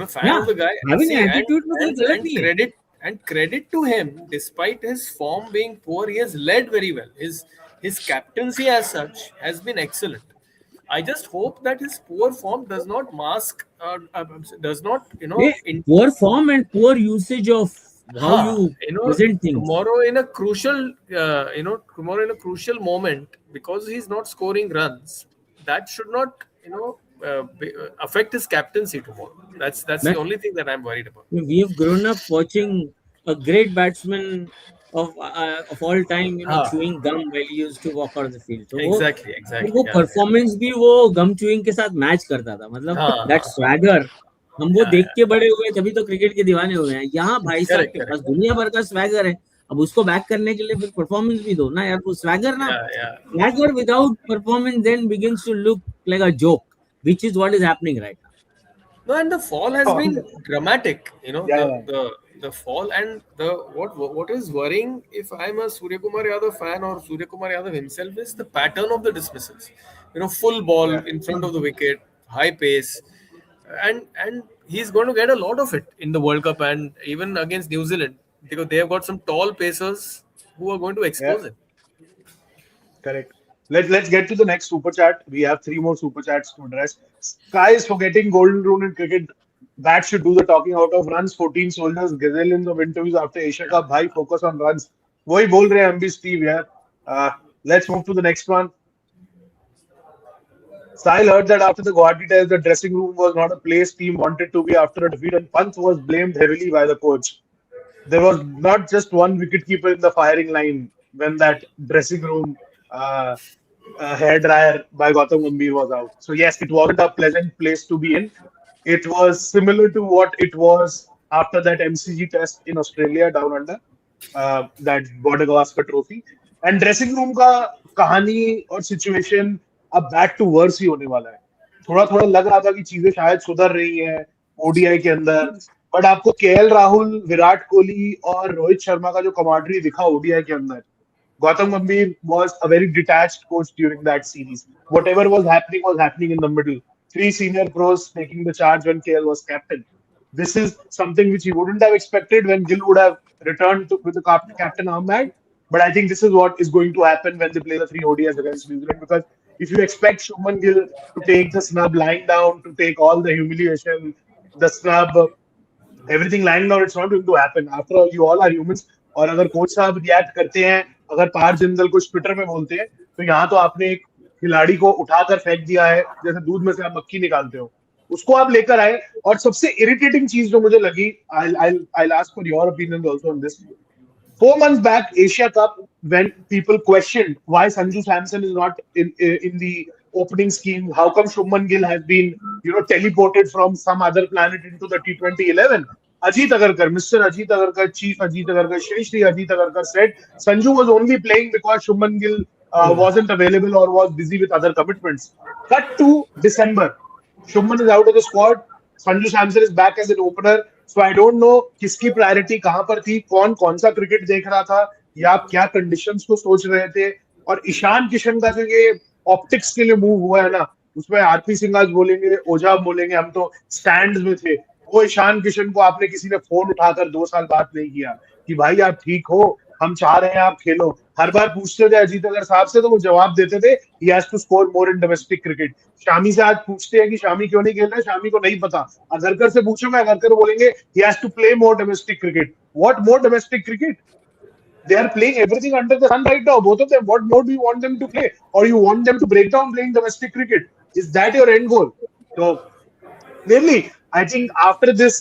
a fan of the guy. having See, an attitude में कोई गलत नहीं है. and credit to him, despite his form being poor, he has led very well. His captaincy as such has been excellent. I just hope that his poor form does not mask, does not, Poor form and poor usage of how you present things. tomorrow in a crucial moment, because he's not scoring runs, that should not, affect his captaincy tomorrow. That's the only thing that I'm worried about. We have grown up watching a great batsman of all time, you know, chewing gum while he used to walk out of the field. So Exactly. वो performance भी वो gum chewing के साथ match करता था. मतलब that swagger, हम वो देख के बड़े हुए, तभी तो क्रिकेट के दीवाने हो गए हैं. यहाँ भाई साहब के पास दुनिया भर का swagger है. अब उसको बैक करने के लिए फिर परफॉर्मेंस भी दो ना यार. वो swagger ना, swagger without performance then begins to look like a joke, which is what is happening right now. No, and the fall has been dramatic. You know, the fall, and what is worrying, if I'm a Surya Kumar Yadav fan or Surya Kumar Yadav himself, is the pattern of the dismissals. You know, full ball in front of the wicket, high pace, and he's going to get a lot of it in the World Cup and even against New Zealand, because they have got some tall pacers who are going to expose him. Correct. Let's get to the next super chat. We have 3 more super chats to address. Sky is forgetting golden rule in cricket. That should do the talking out of runs. 14 soldiers, gazillions of interviews after Asia Cup. Bhai, focus on runs. वही बोल रहे हैं हम भी, Steve यार. Let's move to the next one. Sahil heard that after the Guwahati test, the dressing room was not a place team wanted to be after a defeat, and Pant was blamed heavily by the coach. There was not just one wicketkeeper in the firing line when that dressing room hair dryer by Gautam Gambhir was out. So yes, it wasn't a pleasant place to be in. It was similar to what it was after that MCG test in Australia down under, that Border Gavaskar Trophy. And dressing room का कहानी और situation अब back to verse ही होने वाला है. थोड़ा थोड़ा लग रहा था कि चीजें शायद सुधर रही हैं ओडीआई के अंदर, बट आपको केएल राहुल, विराट कोहली और रोहित शर्मा का जो कमांडरी दिखा ओडीआई के अंदर, Gautam Gambhir was a very detached coach during that series. Whatever was happening in the middle. Three senior pros taking the charge when KL was captain. This is something which he wouldn't have expected when Gill would have returned with the captain armband. But I think this is what is going to happen when they play the three ODIs against New Zealand. Because if you expect Shubman Gill to take the snub lying down, to take all the humiliation, the snub, everything lying down, it's not going to happen. After all, you all are humans. और अगर coach साहब react करते हैं, अगर पार जिंदल कुछ Twitter में बोलते हैं, तो यहाँ तो आपने एक खिलाड़ी को उठाकर फेंक दिया है जैसे दूध में से आप मक्खी निकालते हो, उसको आप लेकर आए. और सबसे इरिटेटिंग चीज जो मुझे लगी, I'll ask for your opinion also on this. 4 months back, Asia Cup, when people questioned why Sanju Samson is not in the opening scheme, how come Shubman Gill has been, teleported from some other planet into the T20 11? Ajit Agarkar, Mr. Ajit Agarkar, Chief Ajit Agarkar, Shri Ajit Agarkar said Sanju was only playing because Shubman Gill wasn't available or was busy with other commitments. Cut to December. Shubman is out of the squad. Sanju Samson is back as an opener. So I don't know किसकी priority कहां पर थी, कौन सा cricket देख रहा था, या आप क्या कंडीशंस को सोच रहे थे. और ईशान किशन का जो ये ऑप्टिक्स के लिए मूव हुआ है ना, उसमें आरपी सिंह आज बोलेंगे, ओझा बोलेंगे, हम तो स्टैंड्स में थे. वो ईशान किशन को आपने किसी ने फोन उठाकर 2 साल बात नहीं किया कि भाई आप ठीक हो, हम चाह रहे हैं आप खेलो. हर बार पूछते थे अजीत अगर साहब से, तो वो जवाब देते थे he has to score more in domestic cricket. Shami से आज पूछते हैं कि शामी क्यों नहीं खेल रहे, शामी को नहीं पता. अगरकर से पूछोगे, अगरकर बोलेंगे he has to play more domestic cricket. What more domestic cricket? They are playing everything under the sun right now, both of them. What more do you want them to play? Or you want them to break down playing domestic cricket? Is that your end goal? So, namely, I think after this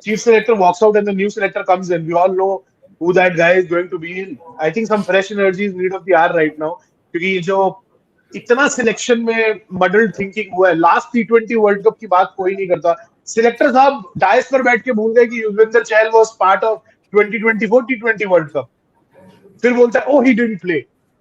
chief selector walks out and the new selector comes in, we all know who that guy is going to be in. I think some fresh energy is need of the hour right now. क्योंकि जो इतना selection में muddled thinking हुआ है, last T20 world cup की बात कोई नहीं करता. सिलेक्टर साहब डायस पर बैठ के भूल गए कि Yuzvendra Chahal was part of 2024 T20 world cup. फिर बोलता है oh he didn't play.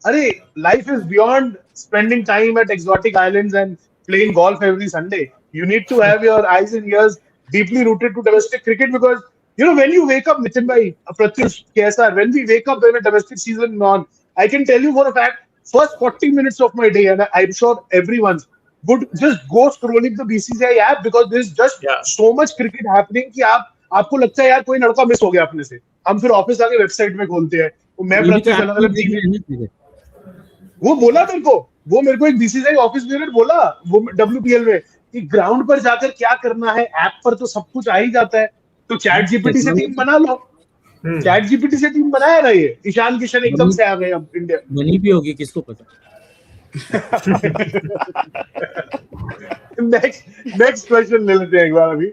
अरे life is beyond spending time at exotic islands and playing golf every Sunday. You need to have your eyes and ears deeply rooted to domestic cricket, because when you wake up, Nitin bhai, Pratyush, KSR, when we wake up when a domestic season is on, I can tell you for a fact, first 40 minutes of my day, and I'm sure everyone's, would just go scrolling the BCCI app, because there's just so much cricket happening कि आपको लगता है यार कोई लड़का miss हो गया अपने से. हम फिर ऑफिस आके वेबसाइट में खोलते हैं, मैं प्रत्युष अलग अलग टीम, वो बोला मेरे को एक बीसीसीआई ऑफिस विजिट बोला वो WPL में कि ग्राउंड पर जाकर क्या करना है, ऐप पर तो सब कुछ आ ही जाता है, तो चैट जीपीटी से टीम बना लो. चैट जीपीटी से टीम बनाया ना, ये ईशान किशन एकदम से आ गए अब इंडिया. बनी भी होगी, किसको पता. नेक्स्ट क्वेश्चन ले लेते हैं एक बार. अभी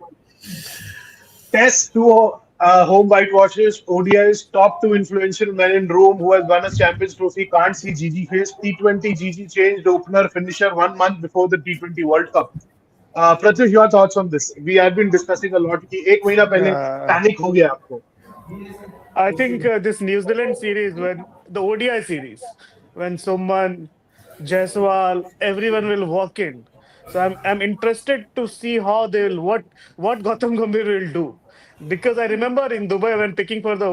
test two home whitewashes, ODIs, top 2 influential men in Rome who has won a Champions Trophy can't see GG face. T20 GG changed opener finisher 1 month before the T20 World Cup. Pratyush, your thoughts on this? We have been discussing a lot कि एक महीना पहले panic हो गया आपको. I think this New Zealand series, when the ODI series, when Shubman, Jaiswal, everyone will walk in. So I'm interested to see how they will what Gautam Gambhir will do. Because I remember in Dubai when picking for the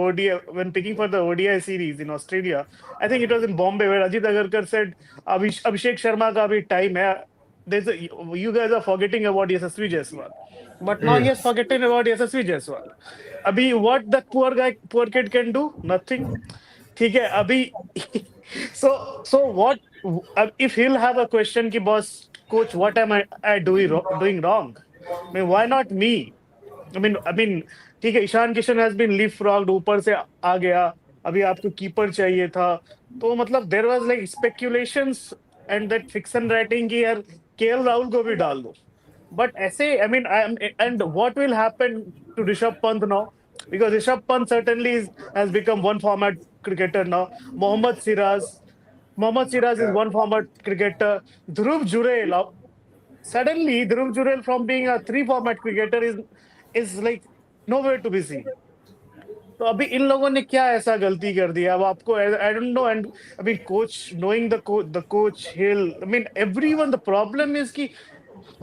ODI series in Australia, I think it was in Bombay where Ajit Agarkar said, Abhishek Sharma ka bhi time hai. You guys are forgetting about Yashasvi Jaiswal. But now he is forgetting about Yashasvi Jaiswal. Abhi what that poor kid can do? Nothing. ठीक है अभी. So what if he'll have a question ki boss coach, what am I doing wrong? I mean, why not me? I mean, ठीक है, Ishan Kishan has been leapfrogged, ऊपर से आ गया. अभी आपको कीपर चाहिए था, तो मतलब there was like speculations and that fiction writing की यार केएल राहुल को भी डाल दो. But ऐसे, I mean, and what will happen to Rishabh Pant now? Because Rishabh Pant certainly has become one format cricketer now. Mohammad Siraz, Mohammad Siraz is Yeah. one format cricketer. Dhruv Jurel, suddenly Dhruv Jurel from being a three format cricketer is like nowhere to be seen. तो अभी इन लोगों ने क्या ऐसा गलती कर दिया? अब आपको आई don't no. And I mean coach knowing the coach hill, I mean everyone, the problem is कि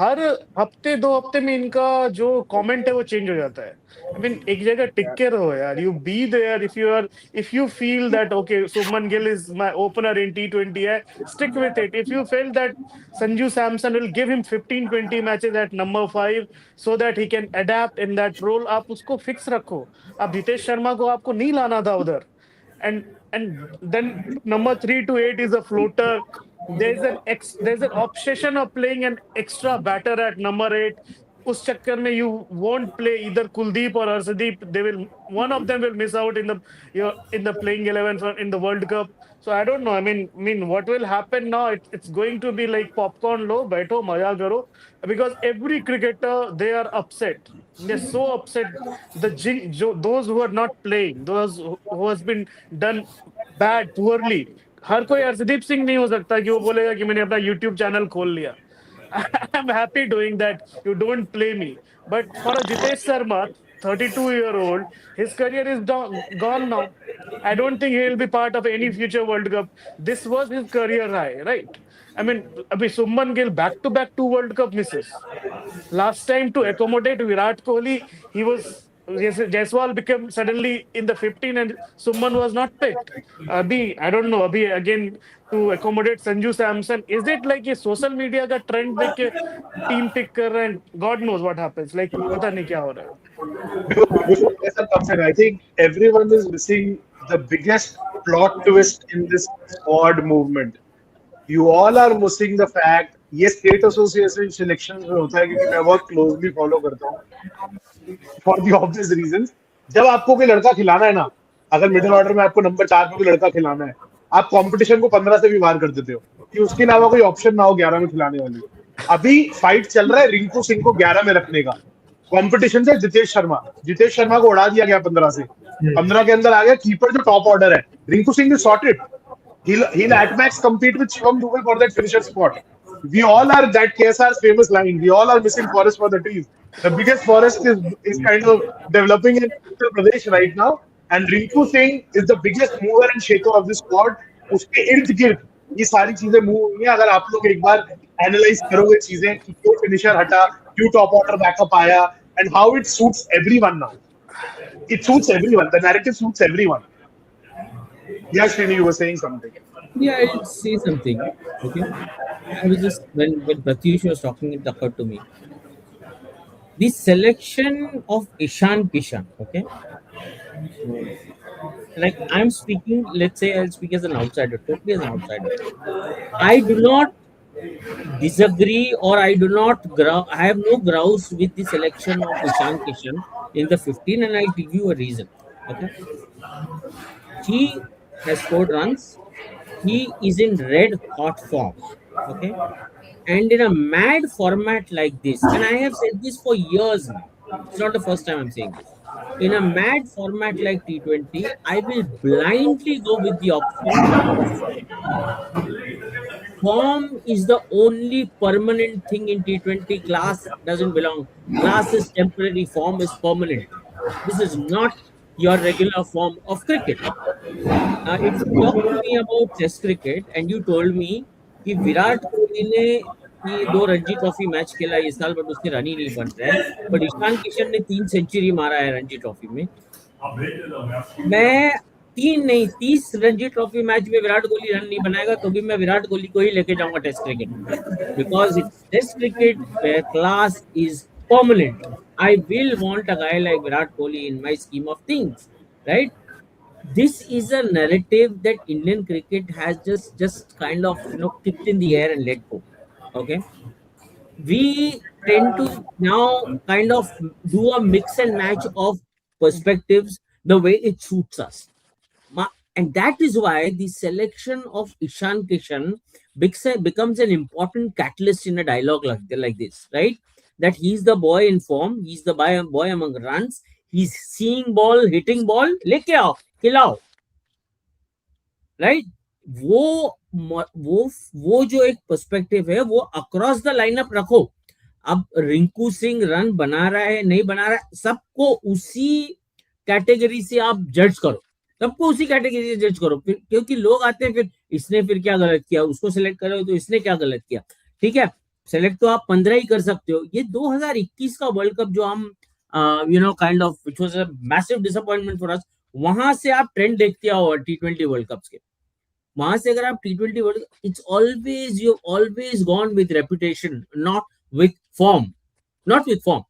हर हफ्ते 2 हफ्ते में इनका जो कमेंट है वो चेंज हो जाता है. आई मीन एक जगह टिक के रहो यार. You be there. If you feel that okay Shubman Gill is my opener in T20 है, stick with it. If you feel that Sanju Samson will give him 15-20 matches at number 5 so that he can adapt in that role, आप उसको fix रखो. अब हितेश शर्मा को आपको नहीं लाना था उधर. And then number 3 to 8 is a floater. There's an obsession of playing an extra batter at number 8. उस चक्कर में you won't play either Kuldeep or Arshdeep. One of them will miss out in the playing 11 in the World Cup. So I don't know. I mean, what will happen now? It's going to be like popcorn low. बैठो मजा करो, because every cricketer they are upset. They're so upset. Those who are not playing, those who has been done bad poorly. हर कोई अर्शदीप सिंह नहीं हो सकता कि वो बोलेगा कि मैंने अपना YouTube चैनल खोल लिया. I'm happy doing that. You don't play me. But for a Jitesh Sharma, 32-year-old, his career is gone now. I don't think he will be part of any future World Cup. This was his career high, right? I mean, abhi Shubman Gill back-to-back 2 World Cup misses. Last time to accommodate Virat Kohli, Jaiswal became suddenly in the 15 and Summan was not picked. I don't know. Abhi again to accommodate Sanju Samson. Is it like a social media का trend देख के team pick कर रहे हैं? God knows what happens. Like पता नहीं क्या हो रहा है. Before Faisal comes in, I think everyone is missing the biggest plot twist in this squad movement. You all are missing the fact, ये स्टेट एसोसिएशन सिलेक्शन में होता है, क्योंकि मैं बहुत क्लोजली फॉलो करता हूँ फॉर द ऑब्वियस रीजंस. जब आपको कोई लड़का खिलाना है ना, अगर मिडिल ऑर्डर में आपको नंबर 4 पे कोई लड़का खिलाना है, आप कंपटीशन को 15 से भी बाहर कर देते हो कि उसके अलावा कोई ऑप्शन ना हो 11 में खिलाने वाली. अभी फाइट चल रहा है रिंकू सिंह को 11 में रखने का. कंपटीशन से जितेश शर्मा को उड़ा दिया गया 15 से. 15 के अंदर आ गया कीपर जो टॉप ऑर्डर है. Rinku Singh is sorted. He'll at max compete with Shivam Dubey for that finisher spot. We all are that KSR's famous line. We all are missing forest for the trees. The biggest forest is kind of developing in Uttar Pradesh right now. And Rinku Singh is the biggest mover and shaker of this squad. उसके इर्द गिर्द ये सारी चीजें move हुई हैं. अगर आप लोग एक बार एनालाइज करोगे चीजें कि क्यों फिनिशर हटा, क्यों टॉप ऑर्डर बैकअप आया, and how it suits everyone now. It suits everyone. The narrative suits everyone. Yeah, Srini, you were saying something. Yeah, I'll say something. Okay. I was just when Pratyush was talking, it occurred to me. The selection of Ishan Kishan, okay? Like I'm speaking, let's say I'll speak as an outsider, totally as an outsider. I do not disagree or I do not I have no grouse with the selection of Ishan Kishan in the 15, and I'll give you a reason. Okay. He has scored runs. He is in red hot form. Okay. And in a mad format like this, and I have said this for years now, it's not the first time I'm saying this. In a mad format like T20, I will blindly go with the option of form is the only permanent thing in T20. Class doesn't belong. Class is temporary, form is permanent. This is not your regular form of cricket. If you talk to me about Test cricket and you told me कि विराट कोहली ने ये 2 Ranji trophy match खेला इस साल, but उसके run ही नहीं बन रहा है, बट ईशान किशन ने 3 सेंचुरी मारा है रणजी ट्रॉफी में. मैं 3 नहीं 30 रणजी ट्रॉफी मैच में विराट कोहली रन नहीं बनाएगा तो भी मैं विराट कोहली को ही लेके जाऊंगा टेस्ट क्रिकेट में, because it's test cricket where class is permanent. I will want a guy like Virat Kohli in my scheme of things, right? This is a narrative that Indian cricket has just kind of kicked in the air and let go. Okay, we tend to now kind of do a mix and match of perspectives the way it suits us. And that is why the selection of Ishan Kishan becomes an important catalyst in a dialogue like this, right? That he's the boy in form, he's the boy among runs, he's seeing ball, hitting ball, लेके आओ, खिलाओ, right? वो जो एक perspective है वो across the lineup रखो. अब रिंकू सिंह रन बना रहा है नहीं बना रहा है, सबको उसी कैटेगरी से आप जज करो, सबको उसी कैटेगरी से जज करो. फिर क्योंकि लोग आते हैं, फिर इसने फिर क्या गलत किया, उसको सिलेक्ट करो तो इसने क्या गलत किया. ठीक है, सेलेक्ट तो आप 15 ही कर सकते हो. ये 2021 का वर्ल्ड कप जो हम kind of which was a massive disappointment for us, वहां से आप ट्रेंड देखते हो T20 वर्ल्ड कप्स के. वहां से अगर आप T20 world, it's always you always gone with reputation, not with form, not with form.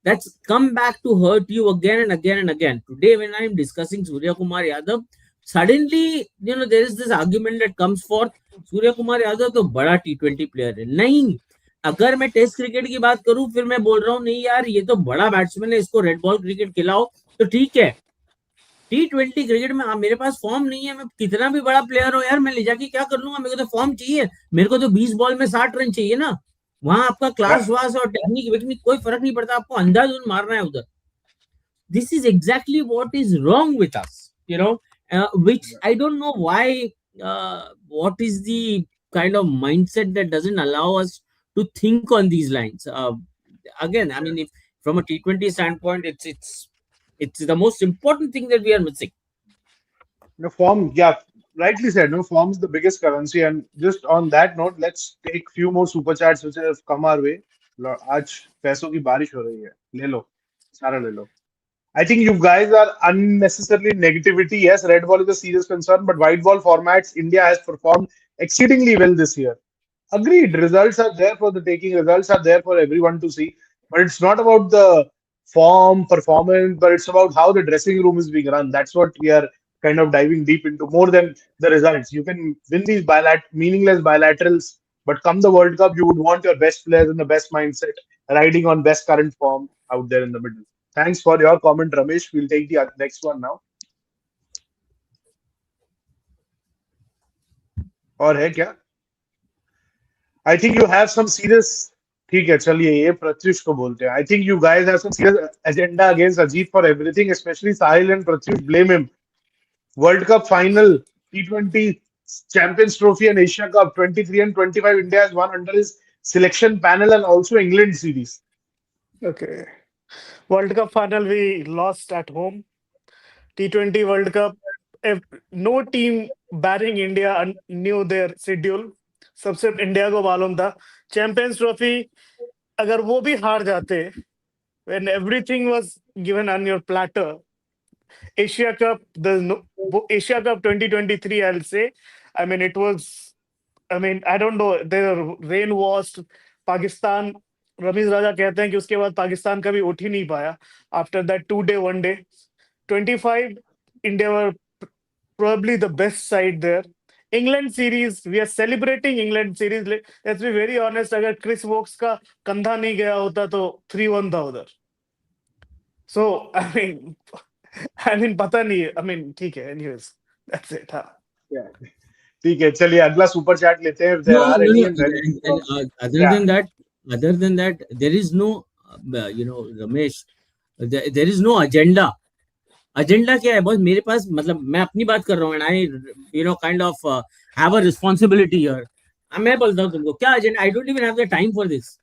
That's come back to hurt you again and again and again. Today, when I'm discussing Surya Kumar Yadav, suddenly, there is this argument that comes forth, Surya Kumar Yadav तो बड़ा T20 player है. नहीं, अगर मैं test cricket की बात करूं, फिर मैं बोल रहा हूं नहीं यार, ये तो बड़ा बैट्समैन है, इसको रेड बॉल क्रिकेट खिलाओ तो ठीक है. T20 क्रिकेट में मेरे पास फॉर्म नहीं है, मैं कितना भी बड़ा प्लेयर हो यार, मैं ले जाके क्या कर लूंगा, मेरे को तो फॉर्म चाहिए, मेरे को तो 20 बॉल में 60 रन चाहिए ना. वहां आपका क्लास वास और टेक्निक वेक्निक कोई फर्क नहीं पड़ता, आपको अंदाजुन मारना है उधर. This is exactly what is wrong with us, which I don't know why, what is the kind of mindset that doesn't allow us to think on these lines. Again, I mean, if from a T20 standpoint, it's the most important thing that we are missing. No form, yeah, rightly said. No, form is the biggest currency. And just on that note, let's take few more super chats which have come our way. आज पैसों की बारिश हो रही है, ले लो, सारा ले लो. I think you guys are unnecessarily negativity. Yes, red ball is a serious concern, but white ball formats, India has performed exceedingly well this year. Agreed. Results are there for the taking. Results are there for everyone to see. But it's not about the form, performance, but it's about how the dressing room is being run. That's what we are kind of diving deep into, more than the results. You can win these meaningless bilaterals, but come the World Cup, you would want your best players in the best mindset, riding on best current form out there in the middle. Thanks for your comment, Ramesh. We'll take the next one now. और है क्या? I think you have some serious. ठीक है, चलिए ये प्रत्युष को बोलते हैं. I think you guys have some serious agenda against Ajit for everything, especially Sahil and Pratyush. Blame him. World Cup final, T20 Champions Trophy and Asia Cup 23 and 25, India has won under his selection panel, and also England series. Okay. World Cup final, we lost at home. T20 World Cup, no team barring India knew their schedule. सब सिर्फ India को मालूम था. Champions trophy अगर वो भी हार जाते, when everything was given on your platter, Asia Cup, Asia Cup 2023, I'll say. I mean, it was, I mean, I don't know, the rain washed Pakistan. Ramiz राजा कहते हैं कि उसके बाद पाकिस्तान कभी उठ ही नहीं पाया. After that 2 day 1 day 25, India were probably the best side there. England series, we are celebrating England series. Let's be very honest, अगर क्रिस वोक्स का कंधा नहीं गया होता तो 3-1 था उधर. So I mean पता नहीं, I mean ठीक है, anyways, that's it. हाँ. Yeah. ठीक है, चलिए अगला सुपर चैट लेते हैं. Other than that, there is no, Ramesh, there is no agenda. Agenda क्या है बॉस? मेरे पास, मतलब मैं अपनी बात कर रहा हूँ, and I kind of have a responsibility here. मैं बोलता हूँ तुमको क्या agenda? I don't even have the time for this.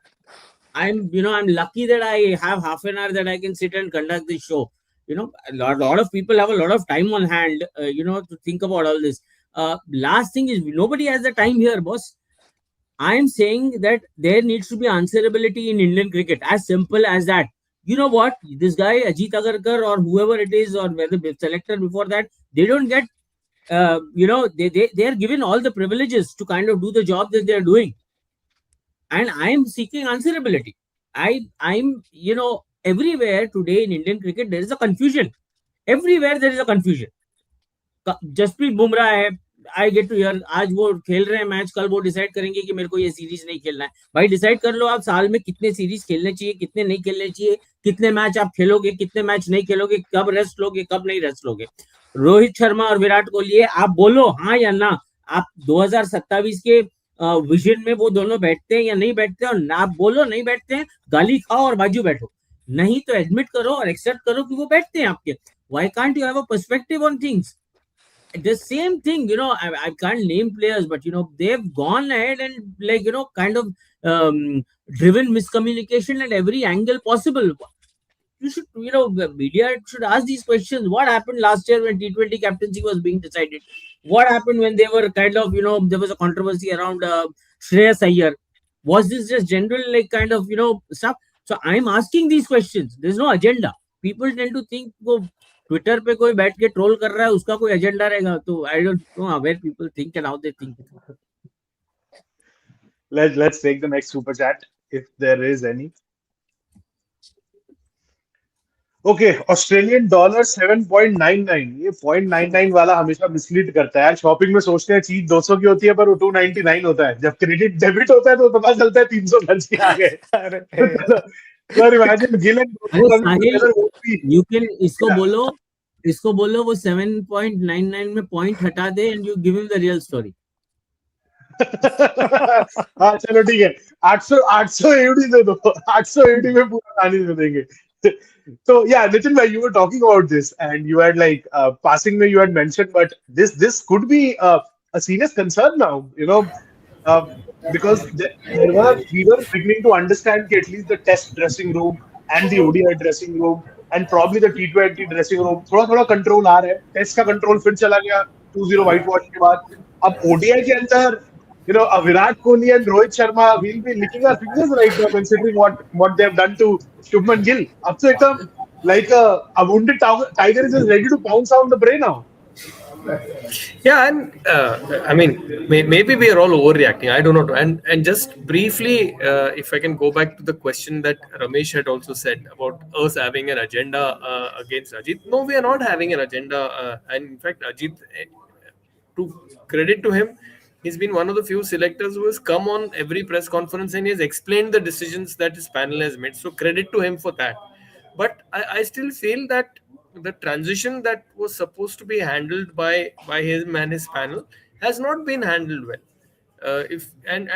I'm lucky that I have half an hour that I can sit and conduct this show. A lot of people have a lot of time on hand, to think about all this. Last thing is, nobody has the time here, boss. I'm saying that there needs to be answerability in Indian cricket, as simple as that. You know what? This guy, Ajit Agarkar or whoever it is, or whether the selector before that, they don't get, they are given all the privileges to kind of do the job that they are doing. And I'm seeking answerability. I'm, everywhere today in Indian cricket, there is a confusion. Everywhere there is a confusion. Jasprit Bumrah hai, I get to hear, आज वो खेल रहे हैं match, कल वो decide करेंगे कि मेरे को ये सीरीज नहीं खेलना है. भाई डिसाइड कर लो आप साल में कितने सीरीज खेलने चाहिए, कितने नहीं खेलने चाहिए, कितने मैच आप खेलोगे, कितने मैच नहीं खेलोगे, कब रेस्ट लोगे, कब नहीं रेस्ट लोगे. रोहित शर्मा और विराट कोहली है, आप बोलो हाँ या ना, आप 2027 के विजन में वो दोनों बैठते हैं या नहीं बैठते, और ना आप बोलो नहीं बैठते हैं, गाली खाओ और बाजू बैठो, नहीं तो एडमिट करो और एक्सेप्ट करो कि वो बैठते हैं आपके. Why can't you have a perspective on things? The same thing, I can't name players, but they've gone ahead and, like, kind of driven miscommunication at every angle possible. You should, the media should ask these questions. What happened last year when T20 captaincy was being decided? What happened when they were kind of, there was a controversy around Shreyas Iyer? Was this just general, like, kind of, stuff? So I'm asking these questions. There's no agenda. People tend to think, Twitter पे कोई बैठ के troll कर रहा है, उसका कोई agenda रहेगा. तो I don't know where people think and how they think. Let's take the next super chat if there is any. Okay, Australian dollar 7.99. ये 0.99 वाला हमेशा मिसलीड करता है यार. शॉपिंग में सोचते हैं चीज 200 की होती है पर वो 299 होता है. जब क्रेडिट डेबिट होता है तो पता चलता है 300 खर्च के आ गए. Sir imagine Gill and you can इसको बोलो वो 7.99 में पॉइंट हटा दे and you give him the real story. हाँ चलो ठीक है, 800 एडी दे दो, 800 एडी में पूरा कहानी दे देंगे. So yeah, Nitin, you were talking about this, and you had like passing में you had mentioned, but this could be a serious concern now, because we were beginning to understand that at least the Test dressing room and the ODI dressing room and probably the T20 dressing room थोड़ा control आ रहा है. Test का control फिर चला गया 2-0 white wash के बाद. अब ODI के अंदर Virat Kohli and Rohit Sharma will be licking our fingers right now, considering what they have done to Shubman Gill. Up to ekdam like a wounded tiger is just ready to pounce on the prey now. Yeah, and I mean, maybe we are all overreacting. I don't know. And just briefly, if I can go back to the question that Ramesh had also said about us having an agenda against Ajit. No, we are not having an agenda. And in fact, Ajit, to credit to him, he's been one of the few selectors who has come on every press conference and he has explained the decisions that his panel has made. So credit to him for that. But I still feel that the transition that was supposed to be handled by him and his panel has not been handled well. If and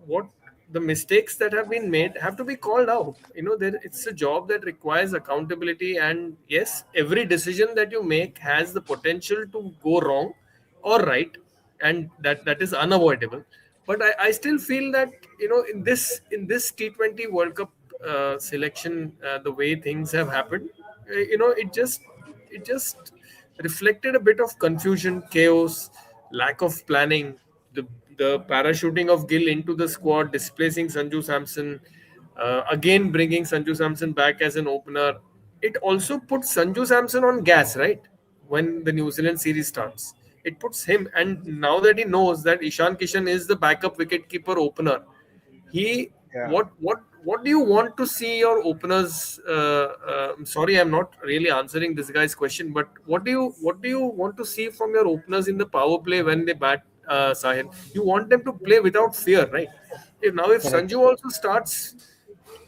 what the mistakes that have been made have to be called out. It's a job that requires accountability, and yes, every decision that you make has the potential to go wrong or right, and that is unavoidable. But I still feel that in this T20 World Cup selection, the way things have happened, it just reflected a bit of confusion, chaos, lack of planning, the parachuting of Gill into the squad, displacing Sanju Samson, again bringing Sanju Samson back as an opener. It also puts Sanju Samson on gas, right? When the New Zealand series starts, it puts him, and now that he knows that Ishan Kishan is the backup wicketkeeper opener, he what do you want to see your openers? Sorry, I'm not really answering this guy's question, but what do you want to see from your openers in the power play when they bat, Sahil? You want them to play without fear, right? If Sanju also starts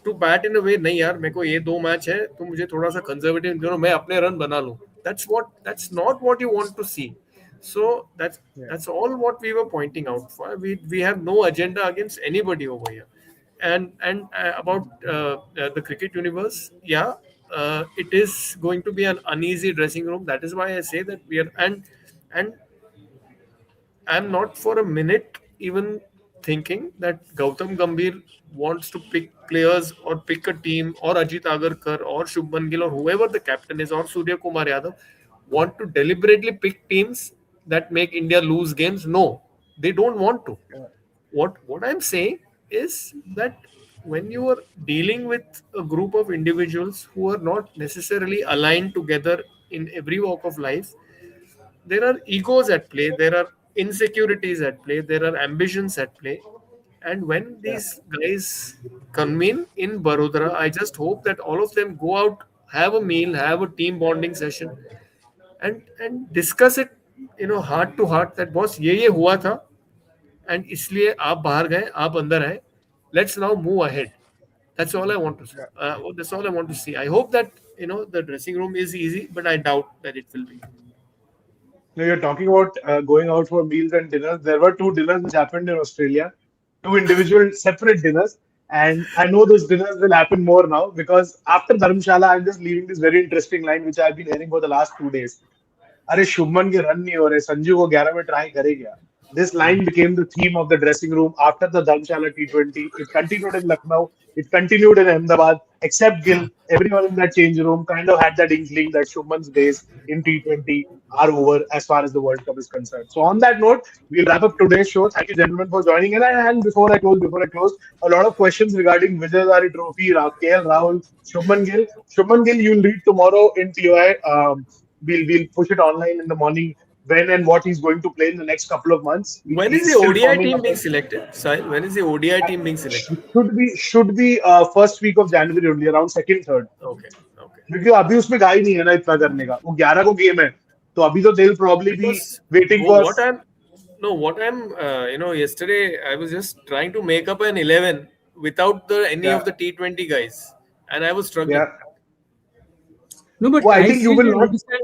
to bat in a way, नहीं यार मेरे को ये 2 match है तो मुझे थोड़ा सा कंजर्वेटिव मैं अपने रन बना लूं, that's not what you want to see. So that's all what we were pointing out for. We have no agenda against anybody over here. And about the cricket universe, it is going to be an uneasy dressing room. That is why I say that we are, and I'm not for a minute even thinking that Gautam Gambhir wants to pick players or pick a team, or Ajit Agarkar or Shubman Gill or whoever the captain is, or Surya Kumar Yadav want to deliberately pick teams that make India lose games. No, they don't want to. What I'm saying is that when you are dealing with a group of individuals who are not necessarily aligned together in every walk of life, there are egos at play, there are insecurities at play, there are ambitions at play. And when these guys convene in Barodara, I just hope that all of them go out, have a meal, have a team bonding session, and discuss it, heart to heart, that boss ये हुआ था, and इसलिए आप बाहर गए, आप अंदर आए, let's now move ahead. That's all I want to see. That's all I want to see. I hope that the dressing room is easy, but I doubt that it will be. Now you're talking about going out for meals and dinners. There were two dinners which happened in Australia, two individual separate dinners. And I know those dinners will happen more now because after Dharamshala, I'm just leaving this very interesting line which I've been hearing for the last 2 days. अरे शुभमन के run नहीं हो रहे संजू को 11 में try करे क्या This line became the theme of the dressing room after the Dharamshala T20. It continued in Lucknow. It continued in Ahmedabad. Except Gill, everyone in that change room kind of had that inkling that Shubman's days in T20 are over as far as the World Cup is concerned. So on that note, we'll wrap up today's show. Thank you, gentlemen, for joining in. And before I close, a lot of questions regarding Vijayadhari Trophy, KL Rahul, Shubman Gill. Shubman Gill, you'll read tomorrow in TOI. We'll push it online in the morning when and what he's going to play in the next couple of months. When is He's the still ODI forming team up. being selected? Sahil, when is the ODI team being selected? Should be first week of January only, around second, third. Okay. क्योंकि अभी उसमें गाय नहीं है ना इतना करने का वो 11 को गेम है तो अभी तो they'll probably be Because waiting for what I'm yesterday I was just trying to make up an 11 without any of the T20 guys, and I was struggling. yeah. No, but Well, I I think you still will don't not. understand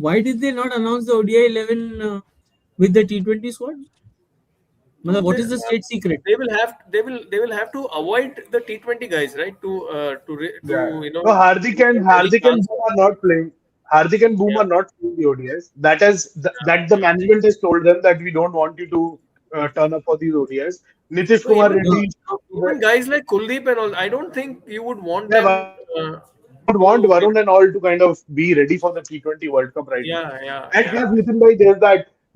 why did they not announce the ODI 11 with the T20 squad? Matlab, what is the state secret? They will have to avoid the T20 guys, right? No, Hardik and Boom are not playing. Hardik and Boom are not playing the ODIs. That the management has told them that we don't want you to turn up for these ODIs. Nitish So Kumar even, Reddy. even guys like Kuldeep and all, I don't think you would want Yeah, them. would want Varun and all to kind of be ready for the T20 World Cup right now. And plus, Nitin bhai,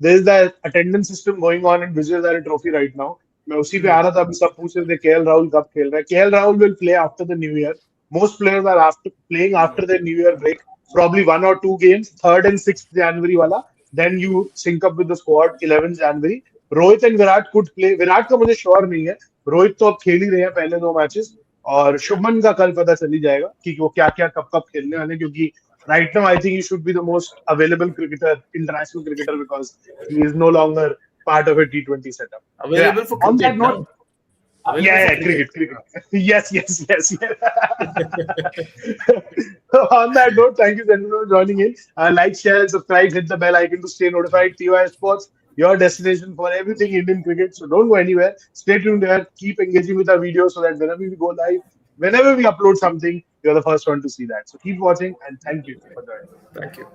there's that attendance system going on in Vijayadhari Trophy right now. मैं उसी पे आ रहा था अभी सब पूछ रहे थे KL Rahul कब खेल रहा है KL Rahul will play after the New Year. Most players are playing after the New Year break. Probably 1 or 2 games, 3rd and 6th January वाला. Then you sync up with the squad 11th January. Rohit and Virat could play. Virat का मुझे sure नहीं है. रोहित तो अब खेल ही रहे हैं पहले 2 मैचेस. और शुभमन का कल पता चल ही जाएगा कि वो क्या क्या कब कब खेलने वाले क्योंकि right now I think he should be the most available cricketer, international cricketer because he is no longer part of a T20 setup. Available for On cricket that note, now. cricket. Yes. On that note, thank you gentlemen for joining in. Like, share, and subscribe. Hit the bell icon to stay notified. TOI Sports, your destination for everything Indian cricket. So don't go anywhere. Stay tuned there. Keep engaging with our videos so that whenever we go live, whenever we upload something, you're the first one to see that. So keep watching and thank you for joining. Thank you.